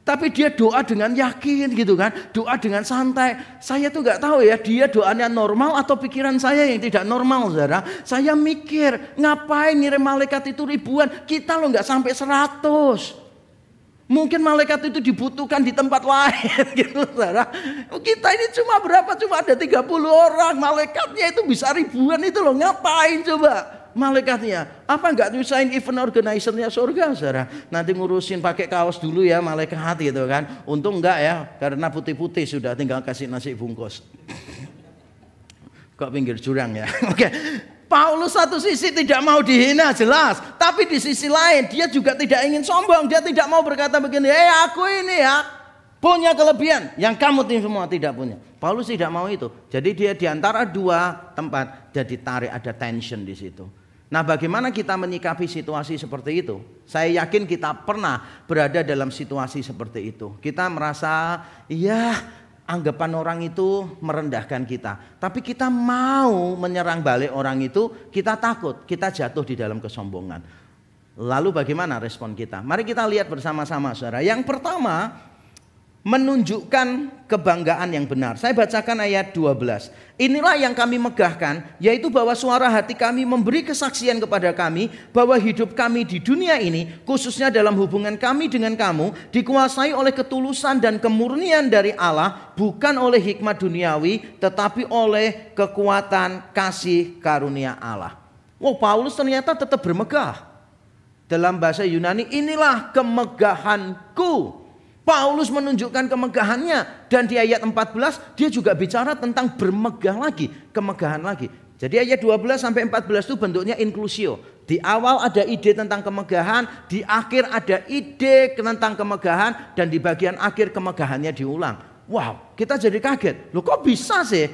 Tapi dia doa dengan yakin gitu kan, doa dengan santai. Saya tuh gak tahu ya, dia doanya normal atau pikiran saya yang tidak normal saudara. Saya mikir, ngapain ngirim malaikat itu ribuan, kita loh gak sampai 100. Mungkin malaikat itu dibutuhkan di tempat lain gitu saudara. Kita ini cuma berapa? Cuma ada 30 orang. Malaikatnya itu bisa ribuan itu loh. Ngapain coba malaikatnya? Apa enggak nyusahin event organizer-nya surga saudara? Nanti ngurusin pakai kaos dulu ya malaikat gitu kan. Untung enggak ya, karena putih-putih sudah tinggal kasih nasi bungkus. Kok pinggir jurang ya. Oke. Paulus satu sisi tidak mau dihina jelas, tapi di sisi lain dia juga tidak ingin sombong. Dia tidak mau berkata begini, aku ini ya punya kelebihan yang kamu semua tidak punya. Paulus tidak mau itu. Jadi dia di antara dua tempat, jadi tarik, ada tension di situ. Nah, bagaimana kita menyikapi situasi seperti itu? Saya yakin kita pernah berada dalam situasi seperti itu. Kita merasa anggapan orang itu merendahkan kita. Tapi kita mau menyerang balik orang itu, kita takut, kita jatuh di dalam kesombongan. Lalu bagaimana respon kita? Mari kita lihat bersama-sama saudara. Yang pertama, menunjukkan kebanggaan yang benar. Saya bacakan ayat 12. Inilah yang kami megahkan, yaitu bahwa suara hati kami memberi kesaksian kepada kami bahwa hidup kami di dunia ini, khususnya dalam hubungan kami dengan kamu, dikuasai oleh ketulusan dan kemurnian dari Allah, bukan oleh hikmat duniawi, tetapi oleh kekuatan kasih karunia Allah. Paulus ternyata tetap bermegah. Dalam bahasa Yunani, inilah kemegahanku. Paulus menunjukkan kemegahannya. Dan di ayat 14 dia juga bicara tentang bermegah lagi, kemegahan lagi. Jadi ayat 12 sampai 14 itu bentuknya inklusio. Di awal ada ide tentang kemegahan, di akhir ada ide tentang kemegahan, dan di bagian akhir kemegahannya diulang. Wow, kita jadi kaget. Loh kok bisa sih?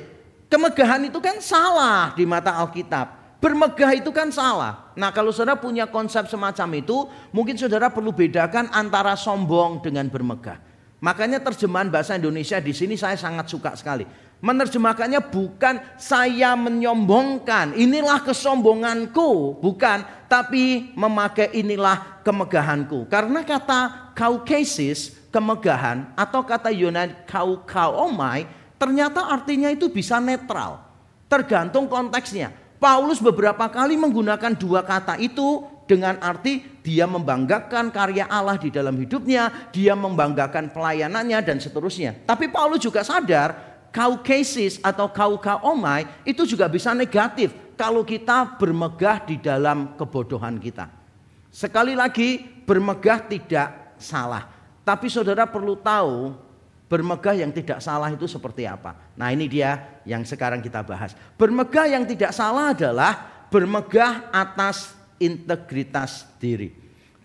Kemegahan itu kan salah di mata Alkitab. Bermegah itu kan salah. Nah kalau saudara punya konsep semacam itu, mungkin saudara perlu bedakan antara sombong dengan bermegah. Makanya terjemahan bahasa Indonesia di sini saya sangat suka sekali. Menerjemahkannya bukan saya menyombongkan, inilah kesombonganku, bukan, tapi memakai inilah kemegahanku. Karena kata kaukesis, kemegahan, atau kata Yunani kaukaomai, ternyata artinya itu bisa netral, tergantung konteksnya. Paulus beberapa kali menggunakan dua kata itu dengan arti dia membanggakan karya Allah di dalam hidupnya, dia membanggakan pelayanannya dan seterusnya. Tapi Paulus juga sadar kaukesis atau kaukaomai itu juga bisa negatif kalau kita bermegah di dalam kebodohan kita. Sekali lagi, bermegah tidak salah. Tapi saudara perlu tahu bermegah yang tidak salah itu seperti apa. Nah ini dia yang sekarang kita bahas. Bermegah yang tidak salah adalah bermegah atas integritas diri.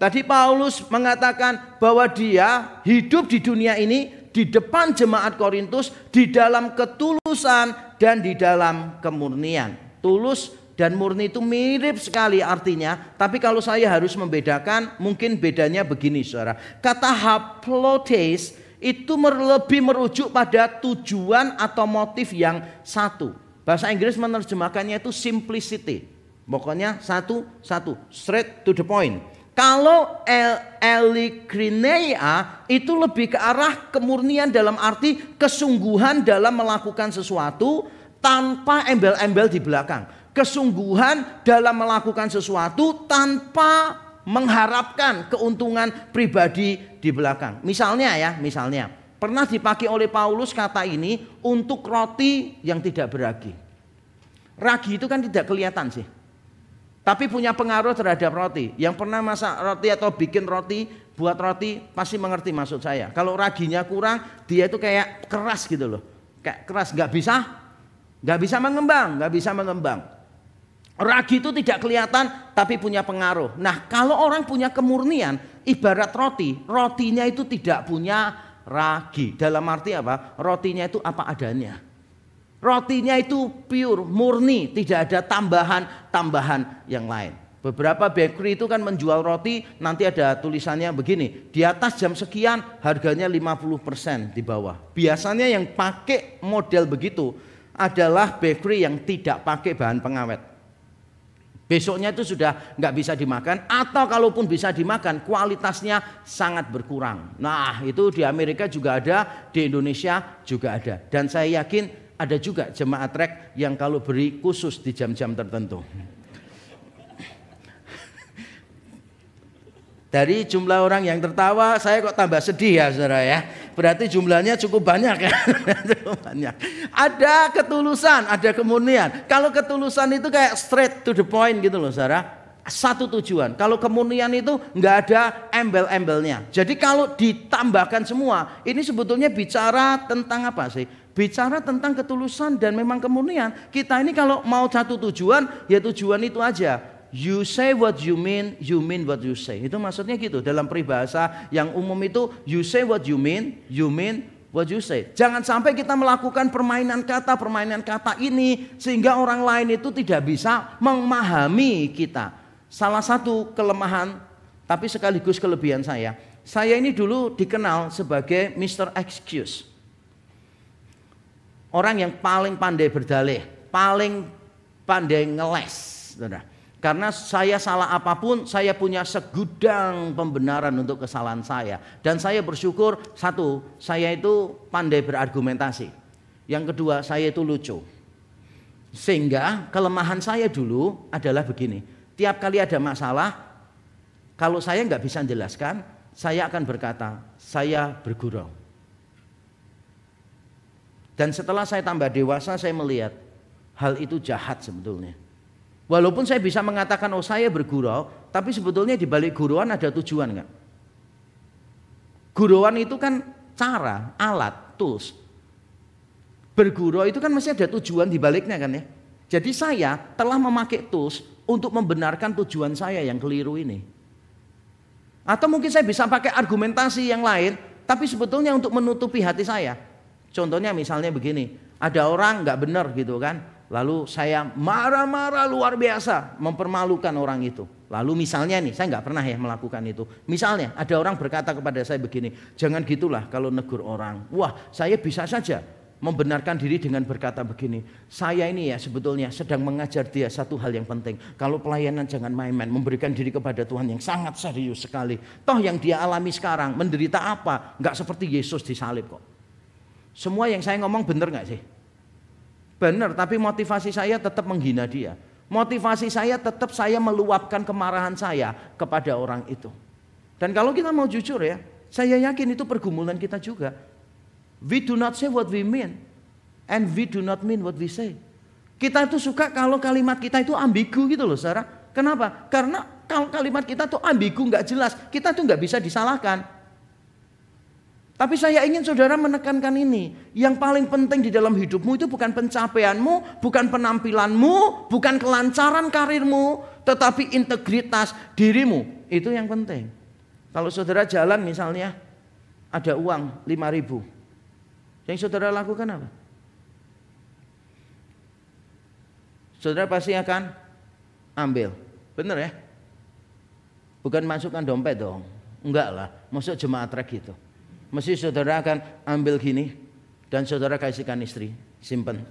Tadi Paulus mengatakan bahwa dia hidup di dunia ini di depan jemaat Korintus di dalam ketulusan dan di dalam kemurnian. Tulus dan murni itu mirip sekali artinya, tapi kalau saya harus membedakan, mungkin bedanya begini saudara. Kata haplotes itu lebih merujuk pada tujuan atau motif yang satu. Bahasa Inggris menerjemahkannya itu simplicity. Pokoknya satu, straight to the point. Kalau elikrineia itu lebih ke arah kemurnian dalam arti kesungguhan dalam melakukan sesuatu tanpa embel-embel di belakang. Kesungguhan dalam melakukan sesuatu tanpa mengharapkan keuntungan pribadi di belakang. Misalnya pernah dipakai oleh Paulus kata ini untuk roti yang tidak beragi. Ragi itu kan tidak kelihatan sih, tapi punya pengaruh terhadap roti. Yang pernah masak roti atau bikin roti, buat roti pasti mengerti maksud saya. Kalau raginya kurang, dia itu kayak keras gitu loh. Kayak keras, nggak bisa mengembang. Ragi itu tidak kelihatan tapi punya pengaruh. Nah kalau orang punya kemurnian, ibarat roti, rotinya itu tidak punya ragi. Dalam arti apa? Rotinya itu apa adanya. Rotinya itu pure, murni, tidak ada tambahan yang lain. Beberapa bakery itu kan menjual roti, nanti ada tulisannya begini, di atas jam sekian harganya 50% di bawah. Biasanya yang pakai model begitu adalah bakery yang tidak pakai bahan pengawet. Besoknya itu sudah nggak bisa dimakan, atau kalaupun bisa dimakan kualitasnya sangat berkurang. Nah itu di Amerika juga ada, di Indonesia juga ada. Dan saya yakin ada juga jemaat rek yang kalau beri khusus di jam-jam tertentu. Dari jumlah orang yang tertawa, saya kok tambah sedih ya saudara ya. Berarti jumlahnya cukup banyak ya. Ada ketulusan, ada kemurnian. Kalau ketulusan itu kayak straight to the point gitu loh saudara. Satu tujuan. Kalau kemurnian itu nggak ada embel-embelnya. Jadi kalau ditambahkan semua, ini sebetulnya bicara tentang apa sih? Bicara tentang ketulusan dan memang kemurnian. Kita ini kalau mau satu tujuan, ya tujuan itu aja. You say what you mean what you say. Itu maksudnya gitu. Dalam peribahasa yang umum itu, you say what you mean what you say. Jangan sampai kita melakukan permainan kata ini sehingga orang lain itu tidak bisa memahami kita. Salah satu kelemahan tapi sekaligus kelebihan saya ini dulu dikenal sebagai Mr. Excuse. Orang yang paling pandai berdalih, paling pandai ngeles, saudara. Karena saya salah apapun, saya punya segudang pembenaran untuk kesalahan saya. Dan saya bersyukur, satu, saya itu pandai berargumentasi. Yang kedua, saya itu lucu. Sehingga kelemahan saya dulu adalah begini. Tiap kali ada masalah, kalau saya nggak bisa menjelaskan, saya akan berkata, saya bergurau. Dan setelah saya tambah dewasa, saya melihat hal itu jahat sebetulnya. Walaupun saya bisa mengatakan, oh saya bergurau, tapi sebetulnya di balik gurauan ada tujuan enggak? Gurauan itu kan cara, alat, tools. Bergurau itu kan masih ada tujuan di baliknya kan ya. Jadi saya telah memakai tools untuk membenarkan tujuan saya yang keliru ini. Atau mungkin saya bisa pakai argumentasi yang lain, tapi sebetulnya untuk menutupi hati saya. Contohnya misalnya begini, ada orang nggak benar gitu kan, lalu saya marah-marah luar biasa, mempermalukan orang itu. Lalu misalnya nih, saya nggak pernah ya melakukan itu. Misalnya ada orang berkata kepada saya begini, jangan gitulah kalau negur orang. Wah, saya bisa saja membenarkan diri dengan berkata begini, saya ini ya sebetulnya sedang mengajar dia satu hal yang penting. Kalau pelayanan jangan main-main, memberikan diri kepada Tuhan yang sangat serius sekali. Toh yang dia alami sekarang, menderita apa? Nggak seperti Yesus disalib kok. Semua yang saya ngomong benar nggak sih? Benar, tapi motivasi saya tetap menghina dia. Motivasi saya tetap saya meluapkan kemarahan saya kepada orang itu. Dan kalau kita mau jujur ya, saya yakin itu pergumulan kita juga. We do not say what we mean, and we do not mean what we say. Kita itu suka kalau kalimat kita itu ambigu gitu loh saudara. Kenapa? Karena kalau kalimat kita tuh ambigu, nggak jelas, kita tuh nggak bisa disalahkan. Tapi saya ingin saudara menekankan ini. Yang paling penting di dalam hidupmu itu bukan pencapaianmu, bukan penampilanmu, bukan kelancaran karirmu, tetapi integritas dirimu. Itu yang penting. Kalau saudara jalan misalnya ada uang 5.000. Yang saudara lakukan apa? Saudara pasti akan ambil. Benar ya? Bukan masukkan dompet dong. Enggak lah, maksud jemaat trek gitu. Mesti saudara akan ambil gini dan saudara kasihkan istri, simpen.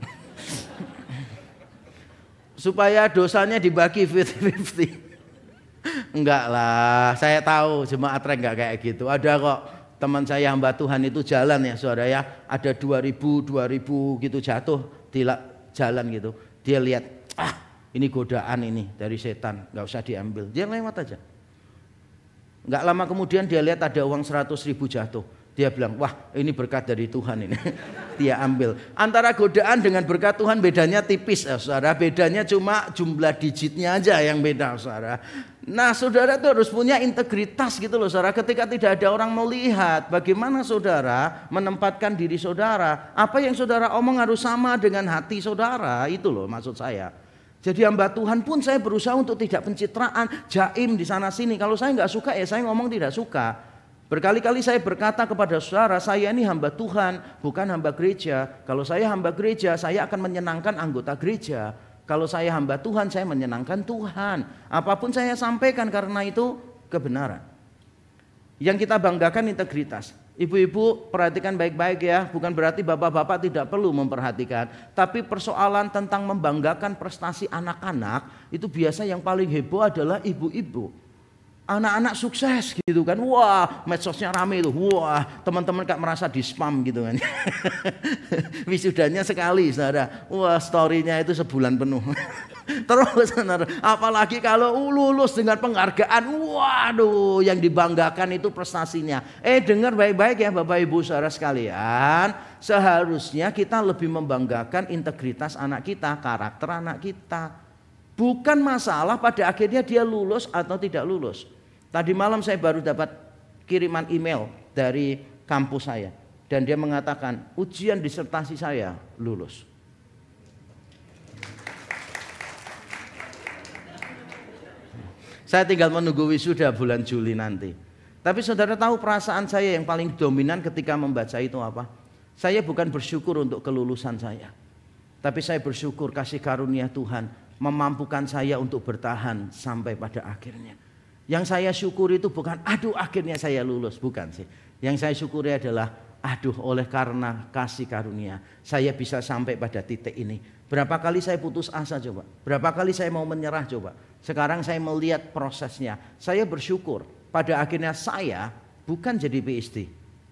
Supaya dosanya dibagi 50-50. Enggak lah, saya tahu jemaat trek enggak kayak gitu. Ada kok teman saya hamba Tuhan itu jalan ya saudara ya, ada 2.000 gitu jatuh di jalan gitu. Dia lihat, ini godaan ini dari setan, enggak usah diambil. Dia lewat aja. Enggak lama kemudian dia lihat ada uang 100.000 jatuh. Dia bilang, wah ini berkat dari Tuhan ini. Dia ambil. Antara godaan dengan berkat Tuhan bedanya tipis ya saudara. Bedanya cuma jumlah digitnya aja yang beda saudara. Nah saudara itu harus punya integritas gitu loh saudara. Ketika tidak ada orang melihat, bagaimana saudara menempatkan diri saudara. Apa yang saudara omong harus sama dengan hati saudara. Itu loh maksud saya. Jadi hamba Tuhan pun saya berusaha untuk tidak pencitraan, jaim di sana sini. Kalau saya nggak suka ya saya ngomong tidak suka. Berkali-kali saya berkata kepada saudara, saya ini hamba Tuhan, bukan hamba gereja. Kalau saya hamba gereja, saya akan menyenangkan anggota gereja. Kalau saya hamba Tuhan, saya menyenangkan Tuhan. Apapun saya sampaikan karena itu kebenaran. Yang kita banggakan integritas. Ibu-ibu perhatikan baik-baik ya, bukan berarti bapak-bapak tidak perlu memperhatikan. Tapi persoalan tentang membanggakan prestasi anak-anak, itu biasa yang paling heboh adalah ibu-ibu. Anak-anak sukses gitu kan, wah medsosnya rame itu, wah teman-teman kayak merasa di spam gitu kan. Wisudanya sekali saudara, wah storynya itu sebulan penuh. Terus saudara, apalagi kalau lulus dengan penghargaan, waduh yang dibanggakan itu prestasinya. Dengar baik-baik ya Bapak Ibu saudara sekalian, seharusnya kita lebih membanggakan integritas anak kita, karakter anak kita. Bukan masalah pada akhirnya dia lulus atau tidak lulus. Tadi malam saya baru dapat kiriman email dari kampus saya. Dan dia mengatakan ujian disertasi saya lulus. Saya tinggal menunggu wisuda bulan Juli nanti. Tapi saudara tahu perasaan saya yang paling dominan ketika membaca itu apa? Saya bukan bersyukur untuk kelulusan saya. Tapi saya bersyukur kasih karunia Tuhan memampukan saya untuk bertahan sampai pada akhirnya. Yang saya syukuri itu bukan aduh akhirnya saya lulus, bukan sih. Yang saya syukuri adalah aduh oleh karena kasih karunia saya bisa sampai pada titik ini. Berapa kali saya putus asa coba, berapa kali saya mau menyerah coba. Sekarang saya melihat prosesnya, saya bersyukur pada akhirnya saya bukan jadi PhD,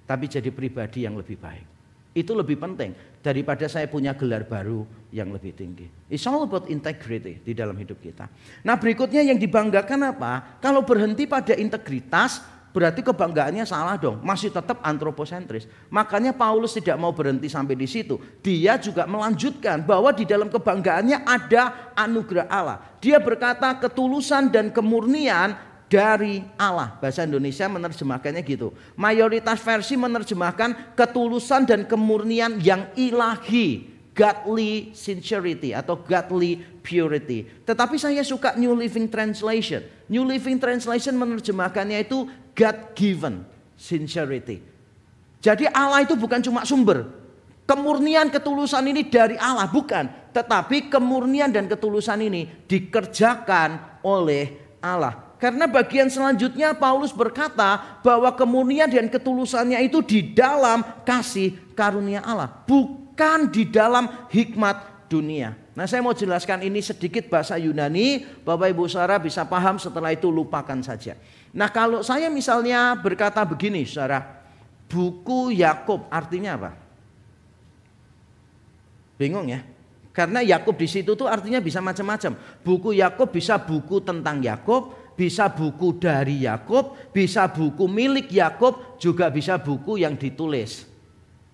tapi jadi pribadi yang lebih baik. Itu lebih penting daripada saya punya gelar baru yang lebih tinggi. It's all about integrity di dalam hidup kita. Nah berikutnya yang dibanggakan apa? Kalau berhenti pada integritas berarti kebanggaannya salah dong. Masih tetap antroposentris. Makanya Paulus tidak mau berhenti sampai di situ. Dia juga melanjutkan bahwa di dalam kebanggaannya ada anugerah Allah. Dia berkata ketulusan dan kemurnian dari Allah. Bahasa Indonesia menerjemahkannya gitu. Mayoritas versi menerjemahkan ketulusan dan kemurnian yang ilahi, godly sincerity atau godly purity. Tetapi saya suka New Living Translation. New Living Translation menerjemahkannya itu God-given sincerity. Jadi Allah itu bukan cuma sumber. Kemurnian ketulusan ini dari Allah, bukan. Tetapi kemurnian dan ketulusan ini dikerjakan oleh Allah. Karena bagian selanjutnya Paulus berkata bahwa kemurnian dan ketulusannya itu di dalam kasih karunia Allah, bukan di dalam hikmat dunia. Nah, saya mau jelaskan ini sedikit bahasa Yunani, Bapak Ibu Saudara bisa paham, setelah itu lupakan saja. Nah, kalau saya misalnya berkata begini, Saudara, buku Yakub artinya apa? Bingung ya? Karena Yakub di situ tuh artinya bisa macam-macam. Buku Yakub bisa buku tentang Yakub, bisa buku dari Yakub, bisa buku milik Yakub, juga bisa buku yang ditulis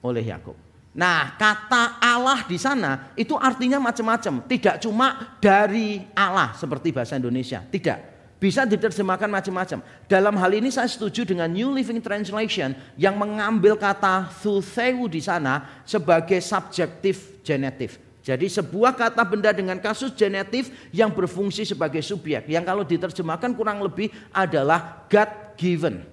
oleh Yakub. Nah, kata Allah di sana itu artinya macam-macam, tidak cuma dari Allah seperti bahasa Indonesia, tidak. Bisa diterjemahkan macam-macam. Dalam hal ini saya setuju dengan New Living Translation yang mengambil kata thutheu di sana sebagai subjektif genetif. Jadi sebuah kata benda dengan kasus genetif yang berfungsi sebagai subjek. Yang kalau diterjemahkan kurang lebih adalah God given.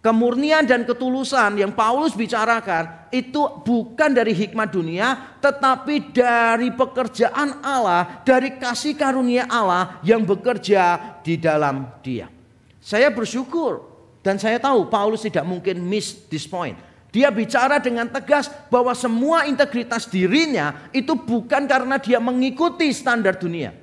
Kemurnian dan ketulusan yang Paulus bicarakan itu bukan dari hikmat dunia, tetapi dari pekerjaan Allah, dari kasih karunia Allah yang bekerja di dalam dia. Saya bersyukur dan saya tahu Paulus tidak mungkin miss this point. Dia bicara dengan tegas bahwa semua integritas dirinya itu bukan karena dia mengikuti standar dunia.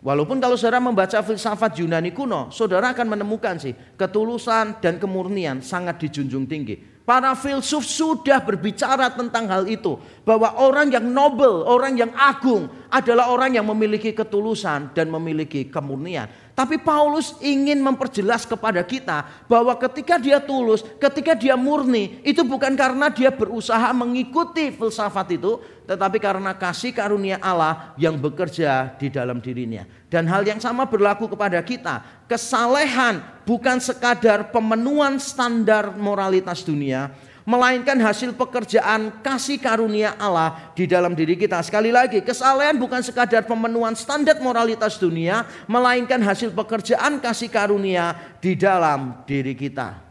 Walaupun kalau saudara membaca filsafat Yunani kuno, saudara akan menemukan sih ketulusan dan kemurnian sangat dijunjung tinggi. Para filsuf sudah berbicara tentang hal itu, bahwa orang yang nobel, orang yang agung adalah orang yang memiliki ketulusan dan memiliki kemurnian. Tapi Paulus ingin memperjelas kepada kita bahwa ketika dia tulus, ketika dia murni, itu bukan karena dia berusaha mengikuti filsafat itu, tetapi karena kasih karunia Allah yang bekerja di dalam dirinya. Dan hal yang sama berlaku kepada kita. Kesalehan bukan sekadar pemenuhan standar moralitas dunia, melainkan hasil pekerjaan kasih karunia Allah di dalam diri kita. Sekali lagi, kesalehan bukan sekadar pemenuhan standar moralitas dunia, melainkan hasil pekerjaan kasih karunia di dalam diri kita.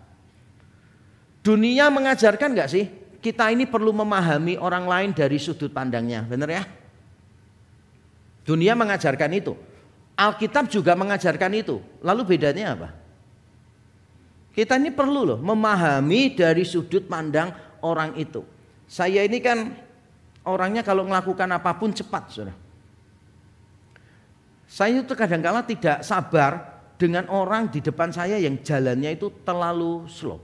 Dunia mengajarkan gak sih? Kita ini perlu memahami orang lain dari sudut pandangnya, benar ya? Dunia mengajarkan itu. Alkitab juga mengajarkan itu. Lalu bedanya apa? Kita ini perlu loh memahami dari sudut pandang orang itu. Saya ini kan orangnya kalau melakukan apapun cepat, saudara. Saya itu kadang-kala tidak sabar dengan orang di depan saya yang jalannya itu terlalu slow.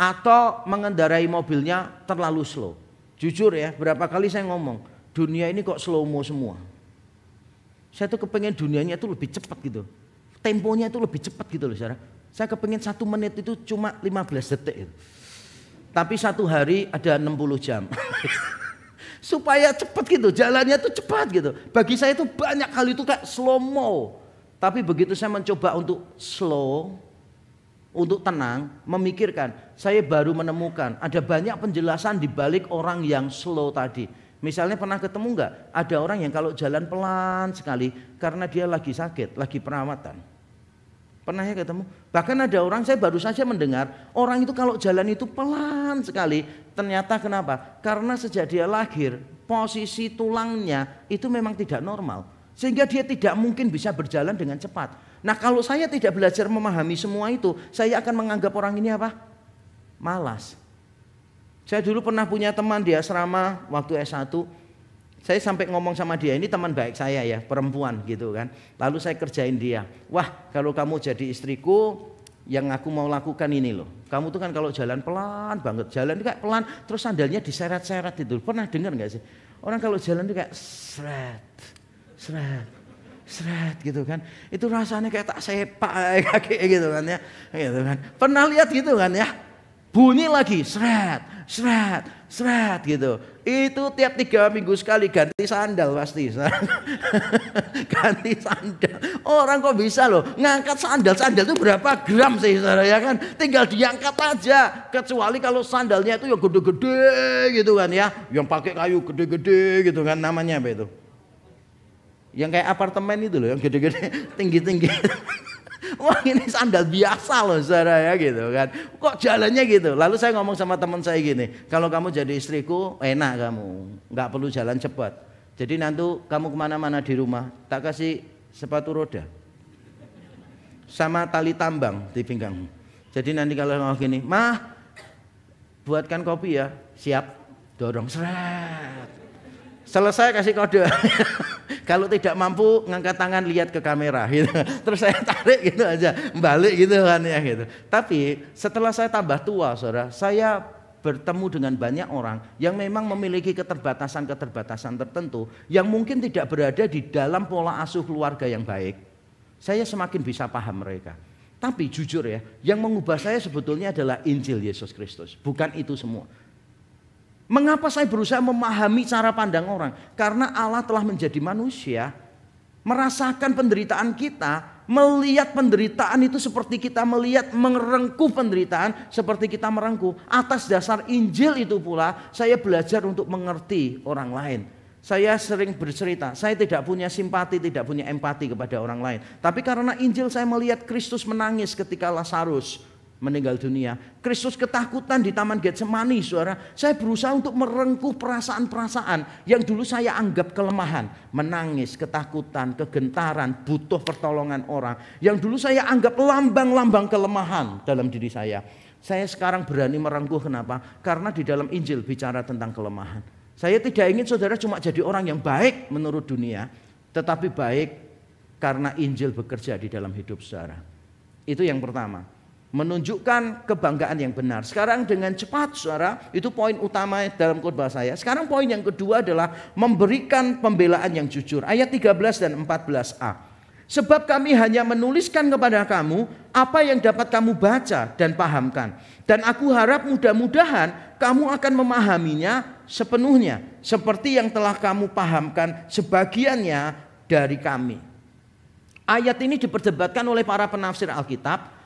Atau mengendarai mobilnya terlalu slow. Jujur ya, berapa kali saya ngomong, dunia ini kok slow-mo semua. Saya tuh kepengen dunianya itu lebih cepat gitu. Temponya itu lebih cepat gitu loh, saudara. Saya kepengen 1 menit itu cuma 15 detik. Tapi 1 hari ada 60 jam. Supaya cepat gitu, jalannya tuh cepat gitu. Bagi saya itu banyak hal itu kayak slow mo. Tapi begitu saya mencoba untuk slow, untuk tenang, memikirkan, saya baru menemukan ada banyak penjelasan di balik orang yang slow tadi. Misalnya pernah ketemu enggak? Ada orang yang kalau jalan pelan sekali karena dia lagi sakit, lagi perawatan. Pernah ya ketemu? Bahkan ada orang, saya baru saja mendengar, orang itu kalau jalan itu pelan sekali. Ternyata kenapa? Karena sejak dia lahir, posisi tulangnya itu memang tidak normal. Sehingga dia tidak mungkin bisa berjalan dengan cepat. Nah, kalau saya tidak belajar memahami semua itu, saya akan menganggap orang ini apa? Malas. Saya dulu pernah punya teman di asrama waktu S1. Saya sampai ngomong sama dia, ini teman baik saya ya, perempuan gitu kan. Lalu saya kerjain dia. Wah, kalau kamu jadi istriku, yang aku mau lakukan ini loh. Kamu tuh kan kalau jalan pelan banget, jalan itu kayak pelan, terus sandalnya diseret-seret itu. Pernah dengar nggak sih? Orang kalau jalan itu kayak seret, seret, seret gitu kan. Itu rasanya kayak tak sepak kaki gitu kan ya. Gitu kan. Pernah lihat gitu kan ya? bunyi lagi, seret, seret, seret gitu. Itu tiap 3 minggu sekali ganti sandal pasti. Ganti sandal. Orang kok bisa loh ngangkat sandal itu berapa gram sih saudara ya kan? Tinggal diangkat aja. Kecuali kalau sandalnya itu yang gede-gede gitu kan ya. Yang pakai kayu gede-gede gitu kan, namanya apa itu? Yang kayak apartemen itu loh, yang gede-gede, tinggi-tinggi. Wah ini sandal biasa loh saudara ya gitu kan. Kok jalannya gitu. Lalu saya ngomong sama teman saya gini, kalau kamu jadi istriku enak kamu, nggak perlu jalan cepat. Jadi nanti kamu kemana-mana di rumah tak kasih sepatu roda sama tali tambang di pinggangmu. Jadi nanti kalau ngomong gini, mah buatkan kopi ya, siap, dorong seret. Selesai kasih kode. Kalau tidak mampu ngangkat tangan lihat ke kamera gitu. Terus saya tarik gitu aja, balik gitu kan ya gitu. Tapi setelah saya tambah tua saudara, saya bertemu dengan banyak orang yang memang memiliki keterbatasan-keterbatasan tertentu yang mungkin tidak berada di dalam pola asuh keluarga yang baik. Saya semakin bisa paham mereka. Tapi jujur ya, yang mengubah saya sebetulnya adalah Injil Yesus Kristus, bukan itu semua. Mengapa saya berusaha memahami cara pandang orang? Karena Allah telah menjadi manusia, merasakan penderitaan kita, melihat penderitaan itu seperti kita melihat, merengkuh penderitaan seperti kita merengkuh. Atas dasar Injil itu pula saya belajar untuk mengerti orang lain. Saya sering bercerita, saya tidak punya simpati, tidak punya empati kepada orang lain. Tapi karena Injil saya melihat Kristus menangis ketika Lazarus meninggal dunia. Kristus ketakutan di Taman Getsemani, saudara. Saya berusaha untuk merengkuh perasaan-perasaan yang dulu saya anggap kelemahan. Menangis, ketakutan, kegentaran, butuh pertolongan orang. Yang dulu saya anggap lambang-lambang kelemahan dalam diri saya. Saya sekarang berani merengkuh, kenapa? Karena di dalam Injil bicara tentang kelemahan. Saya tidak ingin saudara cuma jadi orang yang baik menurut dunia, tetapi baik karena Injil bekerja di dalam hidup saudara. Itu yang pertama. Menunjukkan kebanggaan yang benar. Sekarang dengan cepat saudara, itu poin utama dalam khotbah saya. Sekarang poin yang kedua adalah memberikan pembelaan yang jujur. Ayat 13 dan 14a. Sebab kami hanya menuliskan kepada kamu apa yang dapat kamu baca dan pahamkan. Dan aku harap mudah-mudahan kamu akan memahaminya sepenuhnya. Seperti yang telah kamu pahamkan sebagiannya dari kami. Ayat ini diperdebatkan oleh para penafsir Alkitab.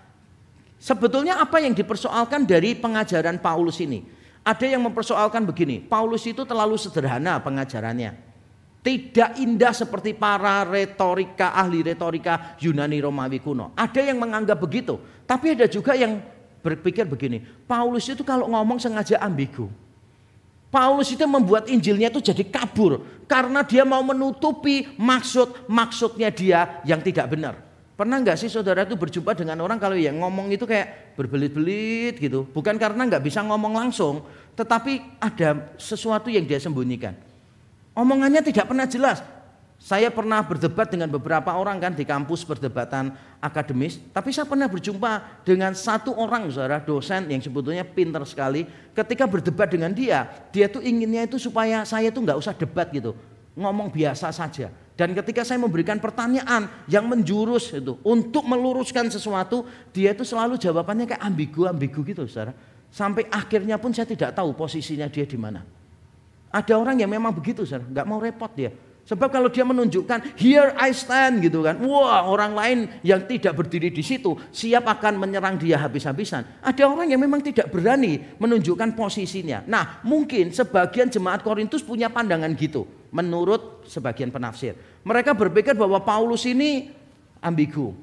Sebetulnya apa yang dipersoalkan dari pengajaran Paulus ini? Ada yang mempersoalkan begini, Paulus itu terlalu sederhana pengajarannya. Tidak indah seperti para ahli retorika Yunani Romawi kuno. Ada yang menganggap begitu. Tapi ada juga yang berpikir begini, Paulus itu kalau ngomong sengaja ambigu. Paulus itu membuat Injilnya itu jadi kabur. Karena dia mau menutupi maksudnya dia yang tidak benar. Pernah nggak sih saudara itu berjumpa dengan orang kalau yang ngomong itu kayak berbelit-belit gitu. Bukan karena nggak bisa ngomong langsung, tetapi ada sesuatu yang dia sembunyikan. Omongannya tidak pernah jelas. Saya pernah berdebat dengan beberapa orang kan di kampus perdebatan akademis. Tapi saya pernah berjumpa dengan satu orang saudara, dosen yang sebetulnya pintar sekali. Ketika berdebat dengan dia tuh inginnya itu supaya saya tuh nggak usah debat gitu. Ngomong biasa saja. Dan ketika saya memberikan pertanyaan yang menjurus itu untuk meluruskan sesuatu, dia itu selalu jawabannya kayak ambigu gitu saudara. Sampai akhirnya pun saya tidak tahu posisinya dia di mana. Ada orang yang memang begitu saudara, nggak mau repot dia. Sebab kalau dia menunjukkan here I stand gitu kan, wah orang lain yang tidak berdiri di situ siap akan menyerang dia habis-habisan. Ada orang yang memang tidak berani menunjukkan posisinya. Nah mungkin sebagian jemaat Korintus punya pandangan gitu. Menurut sebagian penafsir, mereka berpikir bahwa Paulus ini ambigu,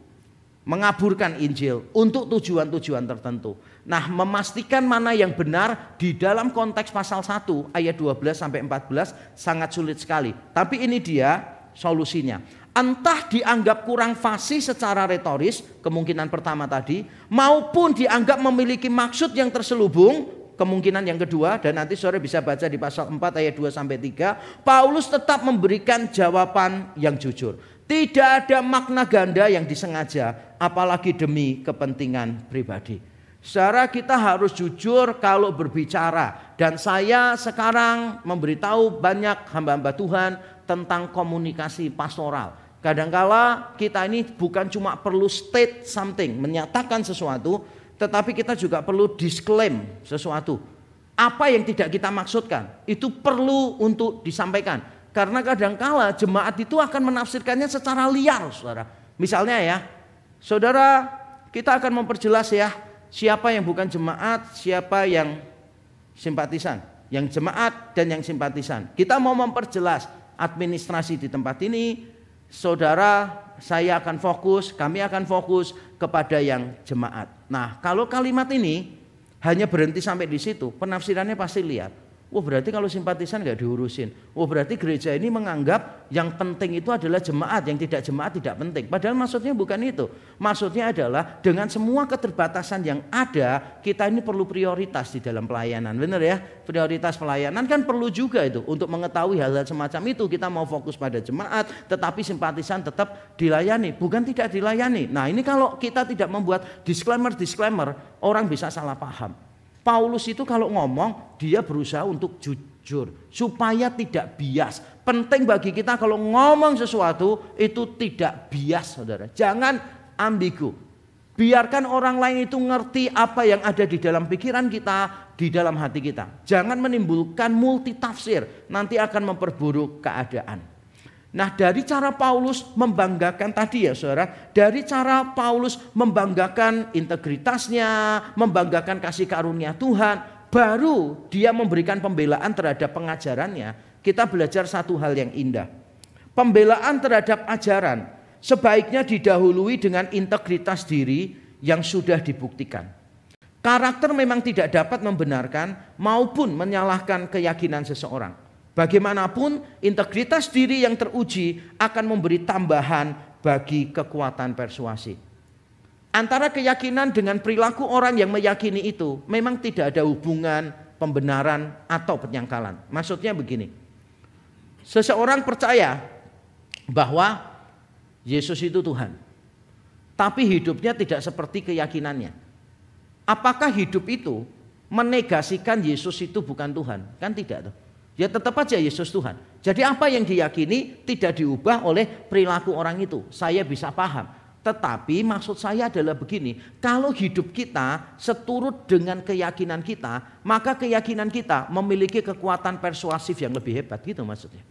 mengaburkan Injil untuk tujuan-tujuan tertentu. Nah, memastikan mana yang benar di dalam konteks pasal 1 ayat 12 sampai 14 sangat sulit sekali. Tapi ini dia solusinya. Entah dianggap kurang fasih secara retoris, kemungkinan pertama tadi, maupun dianggap memiliki maksud yang terselubung. Kemungkinan yang kedua, dan nanti sore bisa baca di pasal 4 ayat 2 sampai 3, Paulus tetap memberikan jawaban yang jujur. Tidak ada makna ganda yang disengaja, apalagi demi kepentingan pribadi. Saudara, kita harus jujur kalau berbicara. Dan saya sekarang memberitahu banyak hamba-hamba Tuhan tentang komunikasi pastoral. Kadangkala kita ini bukan cuma perlu state something, menyatakan sesuatu, tetapi kita juga perlu disclaim sesuatu. Apa yang tidak kita maksudkan itu perlu untuk disampaikan. Karena kadangkala jemaat itu akan menafsirkannya secara liar, saudara. Misalnya ya, saudara, kita akan memperjelas ya, siapa yang bukan jemaat, siapa yang simpatisan. Yang jemaat dan yang simpatisan. Kita mau memperjelas administrasi di tempat ini, saudara, saya akan fokus, kami akan fokus kepada yang jemaat. Nah, kalau kalimat ini hanya berhenti sampai di situ, penafsirannya pasti liar. Oh, berarti kalau simpatisan nggak diurusin. Oh, berarti gereja ini menganggap yang penting itu adalah jemaat, yang tidak jemaat tidak penting. Padahal maksudnya bukan itu. Maksudnya adalah dengan semua keterbatasan yang ada, kita ini perlu prioritas di dalam pelayanan. Benar ya? Prioritas pelayanan kan perlu juga itu. Untuk mengetahui hal-hal semacam itu, kita mau fokus pada jemaat, tetapi simpatisan tetap dilayani, bukan tidak dilayani. Nah, ini kalau kita tidak membuat disclaimer, orang bisa salah paham. Paulus itu kalau ngomong, dia berusaha untuk jujur supaya tidak bias. Penting bagi kita kalau ngomong sesuatu itu tidak bias, saudara. Jangan ambigu. Biarkan orang lain itu ngerti apa yang ada di dalam pikiran kita, di dalam hati kita. Jangan menimbulkan multitafsir, nanti akan memperburuk keadaan. Nah, dari cara Paulus membanggakan tadi ya saudara, dari cara Paulus membanggakan integritasnya, membanggakan kasih karunia Tuhan, baru dia memberikan pembelaan terhadap pengajarannya. Kita belajar satu hal yang indah. Pembelaan terhadap ajaran sebaiknya didahului dengan integritas diri yang sudah dibuktikan. Karakter memang tidak dapat membenarkan maupun menyalahkan keyakinan seseorang. Bagaimanapun integritas diri yang teruji akan memberi tambahan bagi kekuatan persuasi. Antara keyakinan dengan perilaku orang yang meyakini itu memang tidak ada hubungan pembenaran atau penyangkalan. Maksudnya begini, seseorang percaya bahwa Yesus itu Tuhan, tapi hidupnya tidak seperti keyakinannya. Apakah hidup itu menegasikan Yesus itu bukan Tuhan? Kan tidak tuh. Ya tetap aja Yesus Tuhan. Jadi apa yang diyakini tidak diubah oleh perilaku orang itu. Saya bisa paham. Tetapi maksud saya adalah begini. Kalau hidup kita seturut dengan keyakinan kita, maka keyakinan kita memiliki kekuatan persuasif yang lebih hebat gitu maksudnya.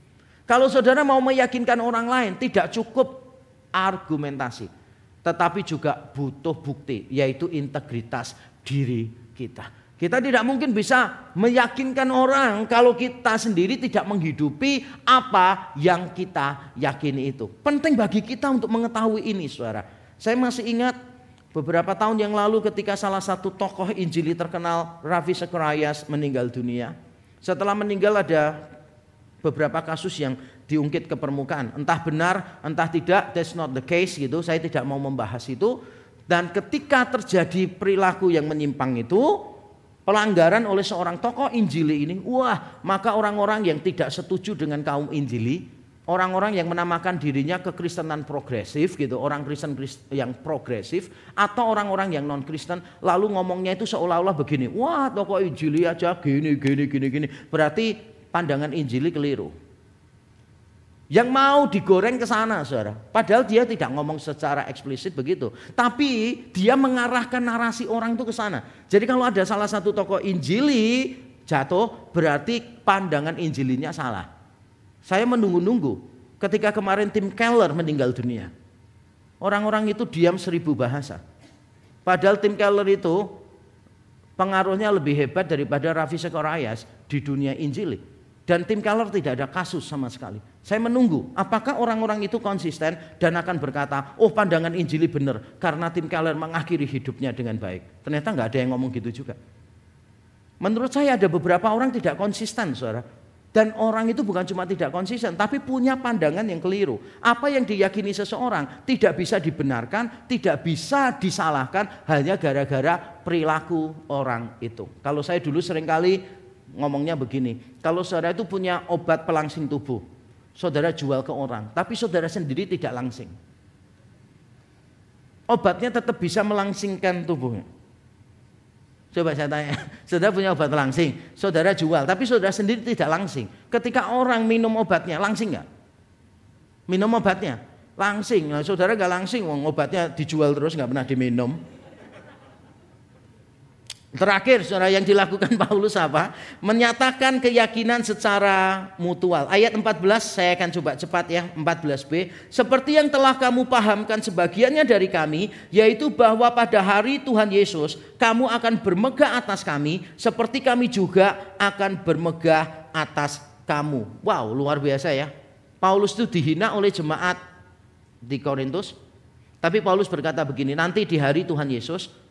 Kalau saudara mau meyakinkan orang lain tidak cukup argumentasi. Tetapi juga butuh bukti, yaitu integritas diri kita. Kita tidak mungkin bisa meyakinkan orang kalau kita sendiri tidak menghidupi apa yang kita yakini itu. Penting bagi kita untuk mengetahui ini, saudara. Saya masih ingat beberapa tahun yang lalu ketika salah satu tokoh Injili terkenal, Ravi Zacharias, meninggal dunia. Setelah meninggal ada beberapa kasus yang diungkit ke permukaan. Entah benar, entah tidak, that's not the case gitu. Saya tidak mau membahas itu. Dan ketika terjadi perilaku yang menyimpang itu, pelanggaran oleh seorang tokoh Injili ini, wah, maka orang-orang yang tidak setuju dengan kaum Injili, orang-orang yang menamakan dirinya kekristenan progresif gitu, orang Kristen yang progresif, atau orang-orang yang non Kristen, lalu ngomongnya itu seolah-olah begini, wah, tokoh Injili aja gini, berarti pandangan Injili keliru. Yang mau digoreng ke sana, saudara. Padahal dia tidak ngomong secara eksplisit begitu. Tapi dia mengarahkan narasi orang itu ke sana. Jadi kalau ada salah satu tokoh Injili jatuh, berarti pandangan Injilinya salah. Saya menunggu-nunggu ketika kemarin Tim Keller meninggal dunia. Orang-orang itu diam 1000 bahasa. Padahal Tim Keller itu pengaruhnya lebih hebat daripada Ravi Zacharias di dunia Injili. Dan Tim Keller tidak ada kasus sama sekali. Saya menunggu apakah orang-orang itu konsisten dan akan berkata, oh pandangan Injili benar karena Tim Keller mengakhiri hidupnya dengan baik. Ternyata nggak ada yang ngomong gitu juga. Menurut saya ada beberapa orang tidak konsisten, saudara. Dan orang itu bukan cuma tidak konsisten, tapi punya pandangan yang keliru. Apa yang diyakini seseorang tidak bisa dibenarkan, tidak bisa disalahkan hanya gara-gara perilaku orang itu. Kalau saya dulu seringkali ngomongnya begini, kalau saudara itu punya obat pelangsing tubuh, saudara jual ke orang, tapi saudara sendiri tidak langsing. Obatnya tetap bisa melangsingkan tubuhnya. Coba saya tanya, saudara punya obat langsing, saudara jual, tapi saudara sendiri tidak langsing. Ketika orang minum obatnya, langsing nggak? Minum obatnya, langsing. Nah, saudara nggak langsing, obatnya dijual terus nggak pernah diminum. Terakhir saudara, yang dilakukan Paulus apa? Menyatakan keyakinan secara mutual. Ayat 14 saya akan coba cepat ya, 14b. Seperti yang telah kamu pahamkan sebagiannya dari kami, yaitu bahwa pada hari Tuhan Yesus kamu akan bermegah atas kami, seperti kami juga akan bermegah atas kamu. Wow, luar biasa ya. Paulus itu dihina oleh jemaat di Korintus. Tapi Paulus berkata begini, nanti di hari Tuhan Yesus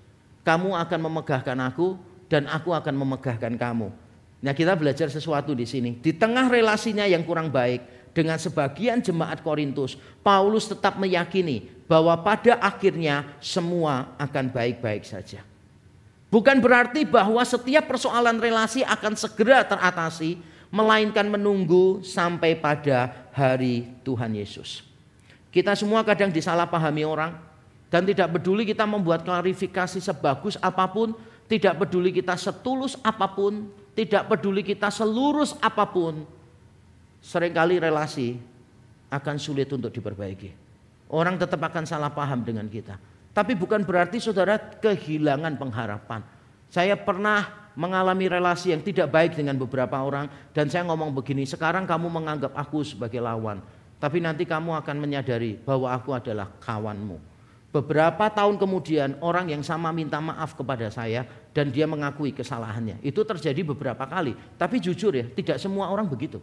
kamu akan memegahkan aku dan aku akan memegahkan kamu. Nah, kita belajar sesuatu di sini. Di tengah relasinya yang kurang baik dengan sebagian jemaat Korintus, Paulus tetap meyakini bahwa pada akhirnya semua akan baik-baik saja. Bukan berarti bahwa setiap persoalan relasi akan segera teratasi, melainkan menunggu sampai pada hari Tuhan Yesus. Kita semua kadang disalahpahami orang. Dan tidak peduli kita membuat klarifikasi sebagus apapun, tidak peduli kita setulus apapun, tidak peduli kita selurus apapun, seringkali relasi akan sulit untuk diperbaiki. Orang tetap akan salah paham dengan kita. Tapi bukan berarti saudara kehilangan pengharapan. Saya pernah mengalami relasi yang tidak baik dengan beberapa orang, dan saya ngomong begini, sekarang kamu menganggap aku sebagai lawan, tapi nanti kamu akan menyadari bahwa aku adalah kawanmu. Beberapa tahun kemudian orang yang sama minta maaf kepada saya dan dia mengakui kesalahannya. Itu terjadi beberapa kali. Tapi jujur ya, tidak semua orang begitu.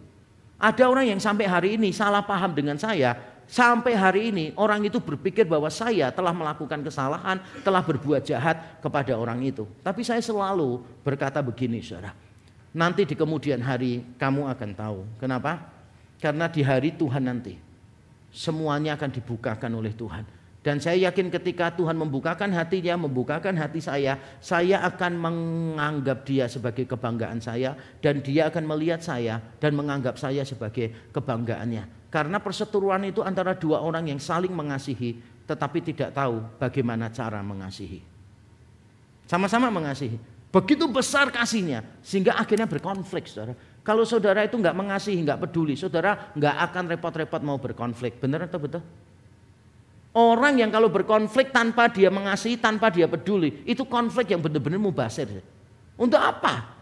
Ada orang yang sampai hari ini salah paham dengan saya. Sampai hari ini orang itu berpikir bahwa saya telah melakukan kesalahan, telah berbuat jahat kepada orang itu. Tapi saya selalu berkata begini saudara. Nanti di kemudian hari kamu akan tahu. Kenapa? Karena di hari Tuhan nanti semuanya akan dibukakan oleh Tuhan. Dan saya yakin ketika Tuhan membukakan hatinya, membukakan hati saya akan menganggap dia sebagai kebanggaan saya. Dan dia akan melihat saya dan menganggap saya sebagai kebanggaannya. Karena perseteruan itu antara dua orang yang saling mengasihi, tetapi tidak tahu bagaimana cara mengasihi. Sama-sama mengasihi. Begitu besar kasihnya, sehingga akhirnya berkonflik saudara. Kalau saudara itu nggak mengasihi, nggak peduli, saudara nggak akan repot-repot mau berkonflik. Benar atau betul? Orang yang kalau berkonflik tanpa dia mengasihi, tanpa dia peduli, itu konflik yang benar-benar mubazir. Untuk apa?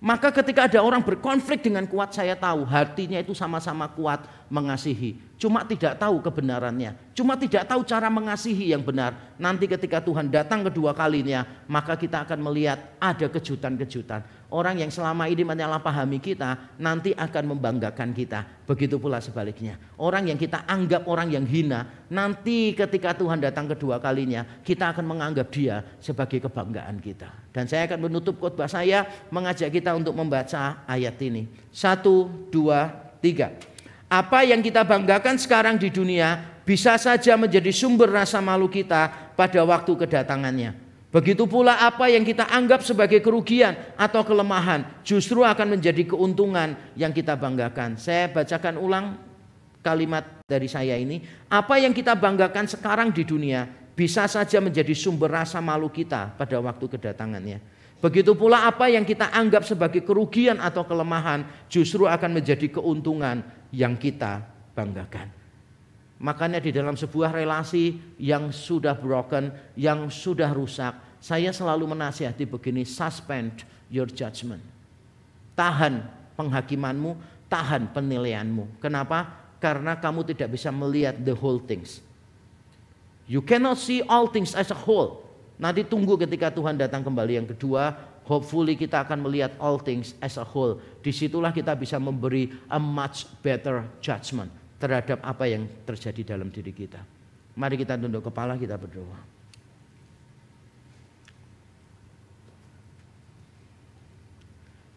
Maka ketika ada orang berkonflik dengan kuat, saya tahu hatinya itu sama-sama kuat mengasihi. Cuma tidak tahu kebenarannya, cuma tidak tahu cara mengasihi yang benar. Nanti ketika Tuhan datang kedua kalinya, maka kita akan melihat ada kejutan-kejutan. Orang yang selama ini menyalahpahami kita nanti akan membanggakan kita. Begitu pula sebaliknya. Orang yang kita anggap orang yang hina, nanti ketika Tuhan datang kedua kalinya, kita akan menganggap dia sebagai kebanggaan kita. Dan saya akan menutup khotbah saya mengajak kita untuk membaca ayat ini. 1, 2, 3. Apa yang kita banggakan sekarang di dunia bisa saja menjadi sumber rasa malu kita pada waktu kedatangannya. Begitu pula apa yang kita anggap sebagai kerugian atau kelemahan justru akan menjadi keuntungan yang kita banggakan. Saya bacakan ulang kalimat dari saya ini. Apa yang kita banggakan sekarang di dunia bisa saja menjadi sumber rasa malu kita pada waktu kedatangannya. Begitu pula apa yang kita anggap sebagai kerugian atau kelemahan justru akan menjadi keuntungan yang kita banggakan. Makanya di dalam sebuah relasi yang sudah broken, yang sudah rusak, saya selalu menasihati begini, suspend your judgment. Tahan penghakimanmu, tahan penilaianmu. Kenapa? Karena kamu tidak bisa melihat the whole things. You cannot see all things as a whole. Nanti tunggu ketika Tuhan datang kembali yang kedua, hopefully kita akan melihat all things as a whole. Disitulah kita bisa memberi a much better judgment terhadap apa yang terjadi dalam diri kita. Mari kita tunduk kepala, kita berdoa.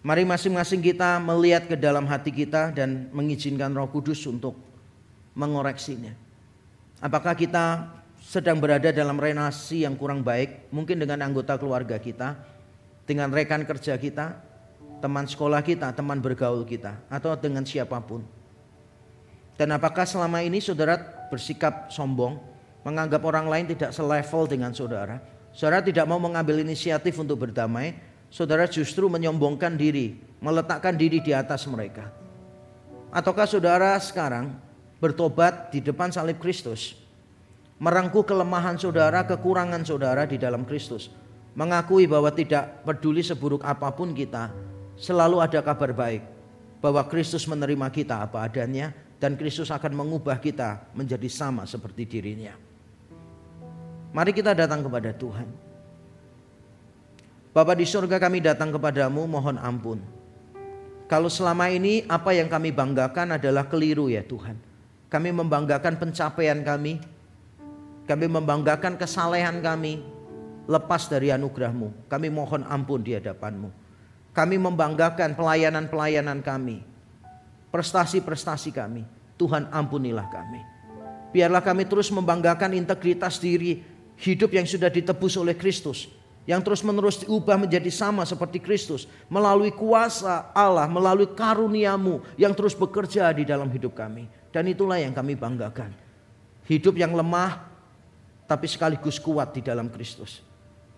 Mari masing-masing kita melihat ke dalam hati kita dan mengizinkan Roh Kudus untuk mengoreksinya. Apakah kita sedang berada dalam relasi yang kurang baik, mungkin dengan anggota keluarga kita, dengan rekan kerja kita, teman sekolah kita, teman bergaul kita, atau dengan siapapun. Dan apakah selama ini saudara bersikap sombong, menganggap orang lain tidak selevel dengan saudara, saudara tidak mau mengambil inisiatif untuk berdamai, saudara justru menyombongkan diri, meletakkan diri di atas mereka. Ataukah saudara sekarang bertobat di depan salib Kristus, merengkuh kelemahan saudara, kekurangan saudara di dalam Kristus, mengakui bahwa tidak peduli seburuk apapun kita, selalu ada kabar baik bahwa Kristus menerima kita apa adanya dan Kristus akan mengubah kita menjadi sama seperti dirinya. Mari kita datang kepada Tuhan. Bapa di surga, kami datang kepadamu mohon ampun. Kalau selama ini apa yang kami banggakan adalah keliru ya Tuhan. Kami membanggakan pencapaian kami membanggakan kesalehan kami, lepas dari anugerah-Mu. Kami mohon ampun di hadapan-Mu. Kami membanggakan pelayanan-pelayanan kami, prestasi-prestasi kami. Tuhan ampunilah kami. Biarlah kami terus membanggakan integritas diri, hidup yang sudah ditebus oleh Kristus, yang terus menerus diubah menjadi sama seperti Kristus melalui kuasa Allah, melalui karunia-Mu yang terus bekerja di dalam hidup kami. Dan itulah yang kami banggakan. Hidup yang lemah tapi sekaligus kuat di dalam Kristus.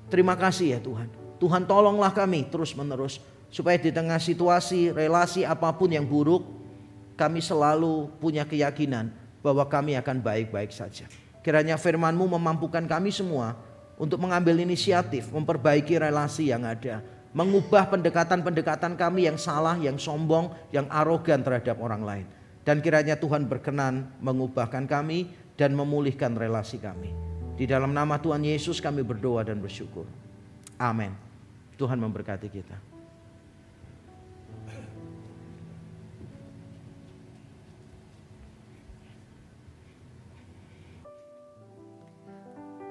Terima kasih ya Tuhan. Tuhan tolonglah kami terus menerus supaya di tengah situasi, relasi apapun yang buruk, kami selalu punya keyakinan bahwa kami akan baik-baik saja. Kiranya firman-Mu memampukan kami semua untuk mengambil inisiatif, memperbaiki relasi yang ada, mengubah pendekatan-pendekatan kami yang salah, yang sombong, yang arogan terhadap orang lain. Dan kiranya Tuhan berkenan mengubahkan kami dan memulihkan relasi kami. Di dalam nama Tuhan Yesus kami berdoa dan bersyukur. Amin. Tuhan memberkati kita.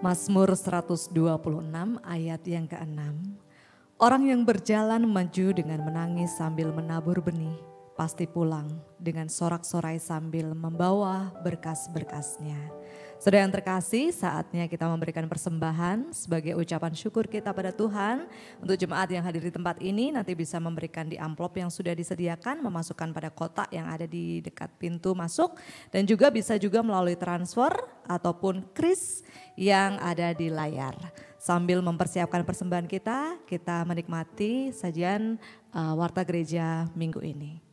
Mazmur 126 ayat yang ke-6. Orang yang berjalan maju dengan menangis sambil menabur benih, pasti pulang dengan sorak-sorai sambil membawa berkas-berkasnya. Saudara yang terkasih, saatnya kita memberikan persembahan sebagai ucapan syukur kita pada Tuhan. Untuk jemaat yang hadir di tempat ini nanti bisa memberikan di amplop yang sudah disediakan, memasukkan pada kotak yang ada di dekat pintu masuk. Dan juga bisa juga melalui transfer ataupun kris yang ada di layar. Sambil mempersiapkan persembahan kita menikmati sajian Warta Gereja minggu ini.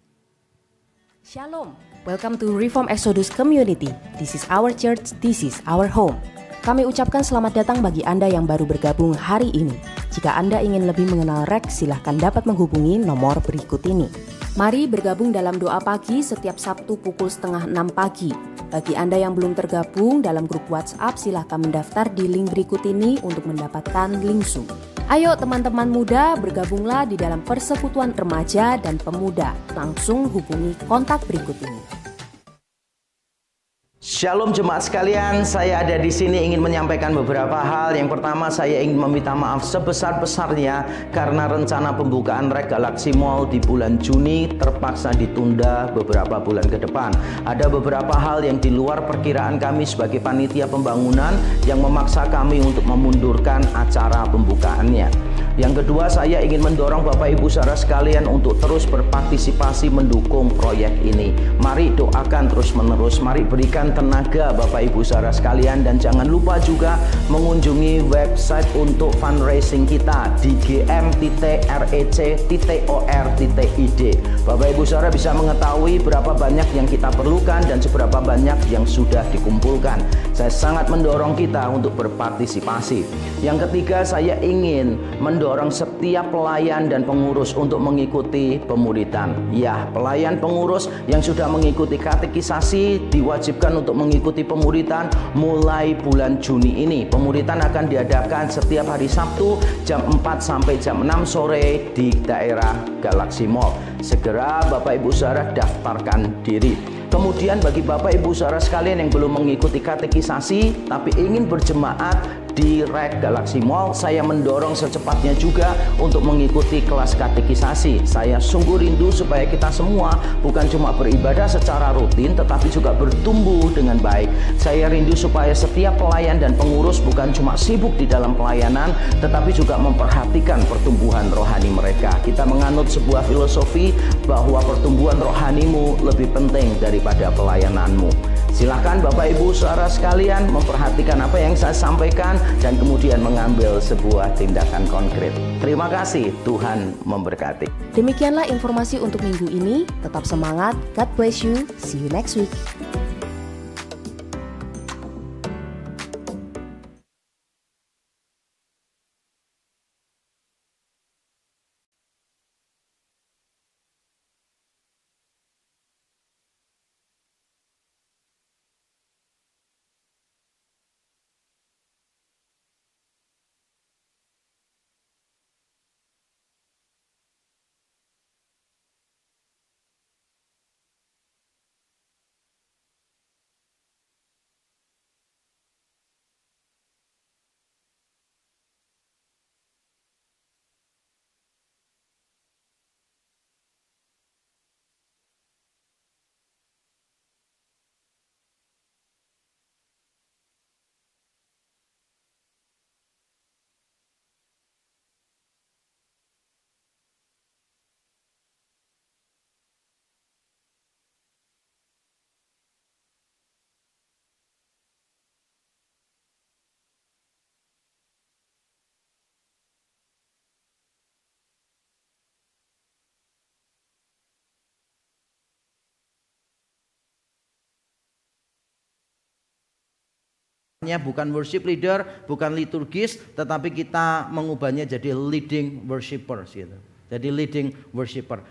Shalom, welcome to Reform Exodus Community. This is our church, this is our home. Kami ucapkan selamat datang bagi Anda yang baru bergabung hari ini. Jika Anda ingin lebih mengenal Rex, silahkan dapat menghubungi nomor berikut ini. Mari bergabung dalam doa pagi setiap Sabtu pukul 5:30 pagi. Bagi Anda yang belum tergabung dalam grup WhatsApp, silahkan mendaftar di link berikut ini untuk mendapatkan link Zoom. Ayo teman-teman muda, bergabunglah di dalam persekutuan remaja dan pemuda. Langsung hubungi kontak berikut ini. Shalom jemaat sekalian, saya ada di sini ingin menyampaikan beberapa hal. Yang pertama, saya ingin meminta maaf sebesar-besarnya karena rencana pembukaan Rek Galaxy Mall di bulan Juni terpaksa ditunda beberapa bulan ke depan. Ada beberapa hal yang di luar perkiraan kami sebagai panitia pembangunan yang memaksa kami untuk memundurkan acara pembukaannya. Yang kedua, saya ingin mendorong Bapak Ibu saudara sekalian untuk terus berpartisipasi mendukung proyek ini. Mari doakan terus menerus, mari berikan tenaga Bapak Ibu saudara sekalian, dan jangan lupa juga mengunjungi website untuk fundraising kita di gm.rec.or.id. Bapak Ibu saudara bisa mengetahui berapa banyak yang kita perlukan dan seberapa banyak yang sudah dikumpulkan. Saya sangat mendorong kita untuk berpartisipasi. Yang ketiga, saya ingin mendorong setiap pelayan dan pengurus untuk mengikuti pemuridan. Ya, pelayan pengurus yang sudah mengikuti katekisasi diwajibkan untuk mengikuti pemuridan mulai bulan Juni ini. Pemuridan akan diadakan setiap hari Sabtu jam 4 sampai jam 6 sore di daerah Galaxy Mall. Segera Bapak Ibu saudara daftarkan diri. Kemudian bagi Bapak Ibu saudara sekalian yang belum mengikuti katekisasi tapi ingin berjemaat di Rek Galaxy Mall, saya mendorong secepatnya juga untuk mengikuti kelas katekisasi. Saya sungguh rindu supaya kita semua bukan cuma beribadah secara rutin tetapi juga bertumbuh dengan baik. Saya rindu supaya setiap pelayan dan pengurus bukan cuma sibuk di dalam pelayanan tetapi juga memperhatikan pertumbuhan rohani mereka. Kita menganut sebuah filosofi bahwa pertumbuhan rohanimu lebih penting daripada pelayananmu. Silakan Bapak Ibu saudara sekalian memperhatikan apa yang saya sampaikan dan kemudian mengambil sebuah tindakan konkret. Terima kasih, Tuhan memberkati. Demikianlah informasi untuk minggu ini. Tetap semangat, God bless you, see you next week. bukan worship leader, bukan liturgis, tetapi kita mengubahnya jadi leading worshippers gitu. Jadi leading worshipper.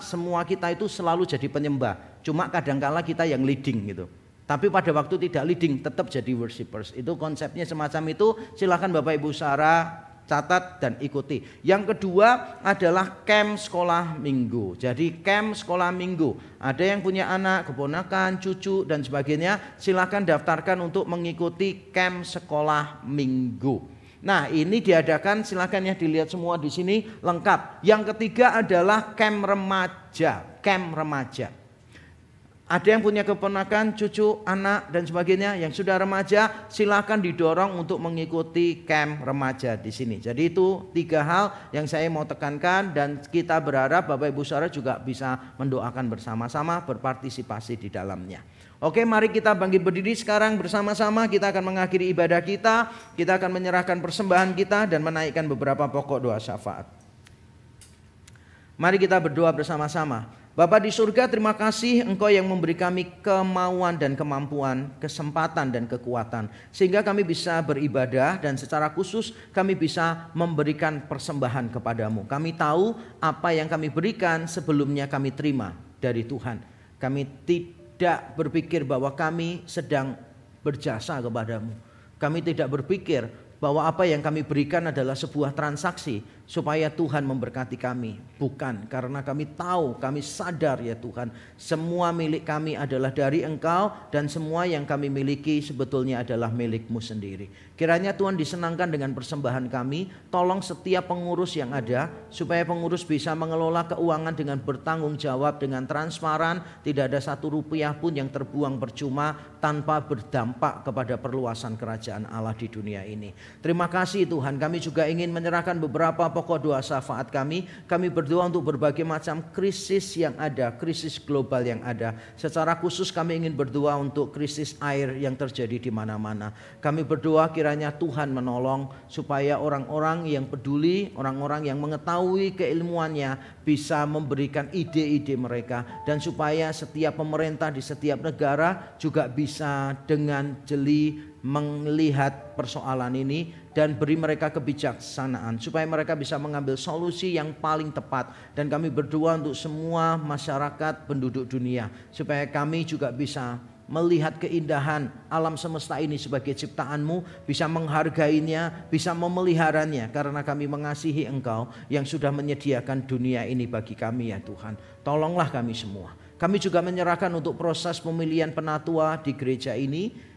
Semua kita itu selalu jadi penyembah. Cuma kadangkala kita yang leading gitu. Tapi pada waktu tidak leading tetap jadi worshippers. Itu konsepnya semacam itu. Silakan Bapak Ibu saudara catat dan ikuti. Yang kedua adalah camp sekolah minggu. Jadi camp sekolah minggu. Ada yang punya anak, keponakan, cucu dan sebagainya, silakan daftarkan untuk mengikuti camp sekolah minggu. Nah, ini diadakan, silakan ya dilihat semua di sini lengkap. Yang ketiga adalah camp remaja. Camp remaja. Ada yang punya keponakan, cucu, anak dan sebagainya yang sudah remaja, silakan didorong untuk mengikuti camp remaja di sini. Jadi itu 3 hal yang saya mau tekankan dan kita berharap Bapak Ibu Saudara juga bisa mendoakan bersama-sama, berpartisipasi di dalamnya. Oke, mari kita bangkit berdiri sekarang bersama-sama. Kita akan mengakhiri ibadah kita. Kita akan menyerahkan persembahan kita dan menaikkan beberapa pokok doa syafaat. Mari kita berdoa bersama-sama. Bapa di surga, terima kasih Engkau yang memberi kami kemauan dan kemampuan, kesempatan dan kekuatan, sehingga kami bisa beribadah dan secara khusus kami bisa memberikan persembahan kepadamu. Kami tahu apa yang kami berikan sebelumnya kami terima dari Tuhan. Kami tidak berpikir bahwa kami sedang berjasa kepadamu. Kami tidak berpikir bahwa apa yang kami berikan adalah sebuah transaksi supaya Tuhan memberkati kami. Bukan, karena kami tahu, kami sadar ya Tuhan, semua milik kami adalah dari Engkau dan semua yang kami miliki sebetulnya adalah milik-Mu sendiri. Kiranya Tuhan disenangkan dengan persembahan kami. Tolong setiap pengurus yang ada supaya pengurus bisa mengelola keuangan dengan bertanggung jawab, dengan transparan. Tidak ada 1 rupiah pun yang terbuang percuma tanpa berdampak kepada perluasan kerajaan Allah di dunia ini. Terima kasih Tuhan, kami juga ingin menyerahkan beberapa pokok doa syafaat kami. Kami berdoa untuk berbagai macam krisis yang ada, krisis global yang ada. Secara khusus kami ingin berdoa untuk krisis air yang terjadi di mana-mana. Kami berdoa kiranya Tuhan menolong supaya orang-orang yang peduli, orang-orang yang mengetahui keilmuannya bisa memberikan ide-ide mereka. Dan supaya setiap pemerintah di setiap negara juga bisa dengan jeli melihat persoalan ini dan beri mereka kebijaksanaan supaya mereka bisa mengambil solusi yang paling tepat. Dan kami berdoa untuk semua masyarakat penduduk dunia supaya kami juga bisa melihat keindahan alam semesta ini sebagai ciptaan-Mu, bisa menghargainya, bisa memeliharanya, karena kami mengasihi Engkau yang sudah menyediakan dunia ini bagi kami ya Tuhan. Tolonglah kami semua. Kami juga menyerahkan untuk proses pemilihan penatua di gereja ini.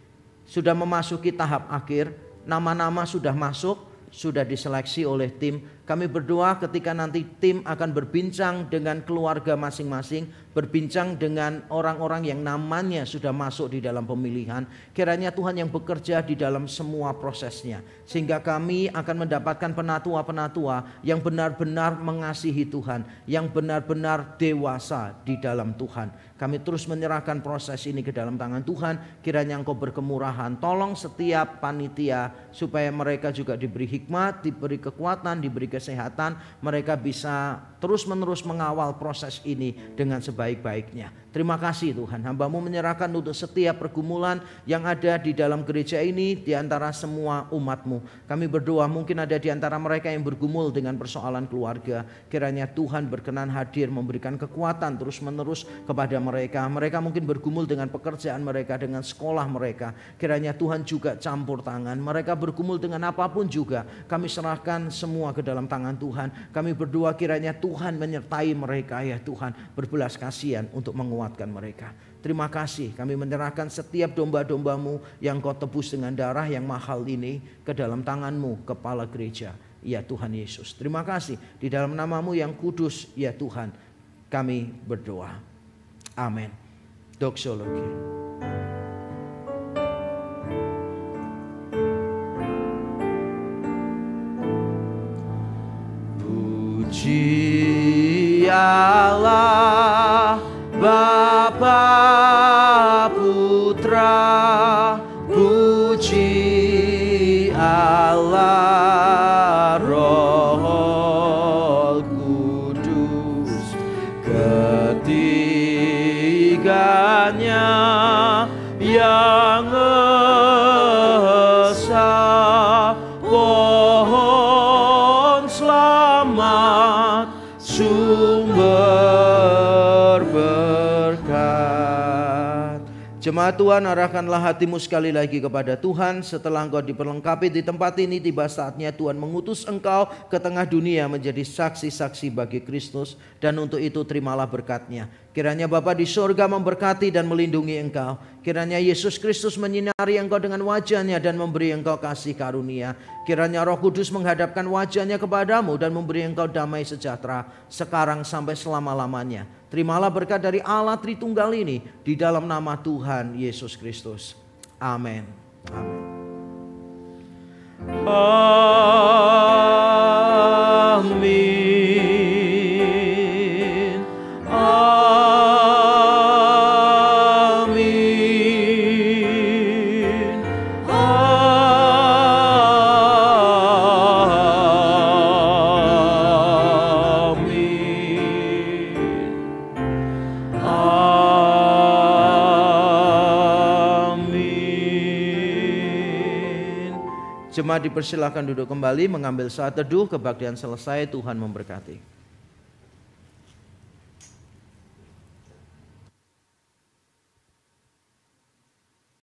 Sudah memasuki tahap akhir, nama-nama sudah masuk, sudah diseleksi oleh tim. Kami berdoa ketika nanti tim akan berbincang dengan keluarga masing-masing, berbincang dengan orang-orang yang namanya sudah masuk di dalam pemilihan. Kiranya Tuhan yang bekerja di dalam semua prosesnya, sehingga kami akan mendapatkan penatua-penatua yang benar-benar mengasihi Tuhan, yang benar-benar dewasa di dalam Tuhan. Kami terus menyerahkan proses ini ke dalam tangan Tuhan. Kiranya Engkau berkemurahan, tolong setiap panitia supaya mereka juga diberi hikmat, diberi kekuatan, diberi kesehatan, mereka bisa terus-menerus mengawal proses ini dengan sebaik-baiknya. Terima kasih Tuhan, hamba-Mu menyerahkan untuk setiap pergumulan yang ada di dalam gereja ini di antara semua umat-Mu. Kami berdoa mungkin ada di antara mereka yang bergumul dengan persoalan keluarga. Kiranya Tuhan berkenan hadir memberikan kekuatan terus-menerus kepada mereka. Mereka mungkin bergumul dengan pekerjaan mereka, dengan sekolah mereka. Kiranya Tuhan juga campur tangan. Mereka bergumul dengan apapun juga, kami serahkan semua ke dalam tangan Tuhan. Kami berdoa kiranya Tuhan menyertai mereka ya Tuhan, berbelas kasihan untuk menguatkan mereka. Terima kasih, kami menyerahkan setiap domba-domba-Mu yang Kau tebus dengan darah yang mahal ini ke dalam tangan-Mu, Kepala Gereja ya Tuhan Yesus. Terima kasih, di dalam nama-Mu yang kudus ya Tuhan kami berdoa. Amin. Doksologi. Puji Allah Bapa Putra, puji Allah Roh Kudus, ketiganya yang Jemaat Tuhan, arahkanlah hatimu sekali lagi kepada Tuhan. Setelah engkau diperlengkapi di tempat ini, tiba saatnya Tuhan mengutus engkau ke tengah dunia menjadi saksi-saksi bagi Kristus. Dan untuk itu terimalah berkat-Nya. Kiranya Bapa di surga memberkati dan melindungi engkau. Kiranya Yesus Kristus menyinari engkau dengan wajah-Nya dan memberi engkau kasih karunia. Kiranya Roh Kudus menghadapkan wajah-Nya kepadamu dan memberi engkau damai sejahtera sekarang sampai selama-lamanya. Terimalah berkat dari Allah Tritunggal ini di dalam nama Tuhan Yesus Kristus. Amin. Amin. Amin. Jemaat dipersilakan duduk kembali, mengambil saat teduh, kebaktian selesai, Tuhan memberkati.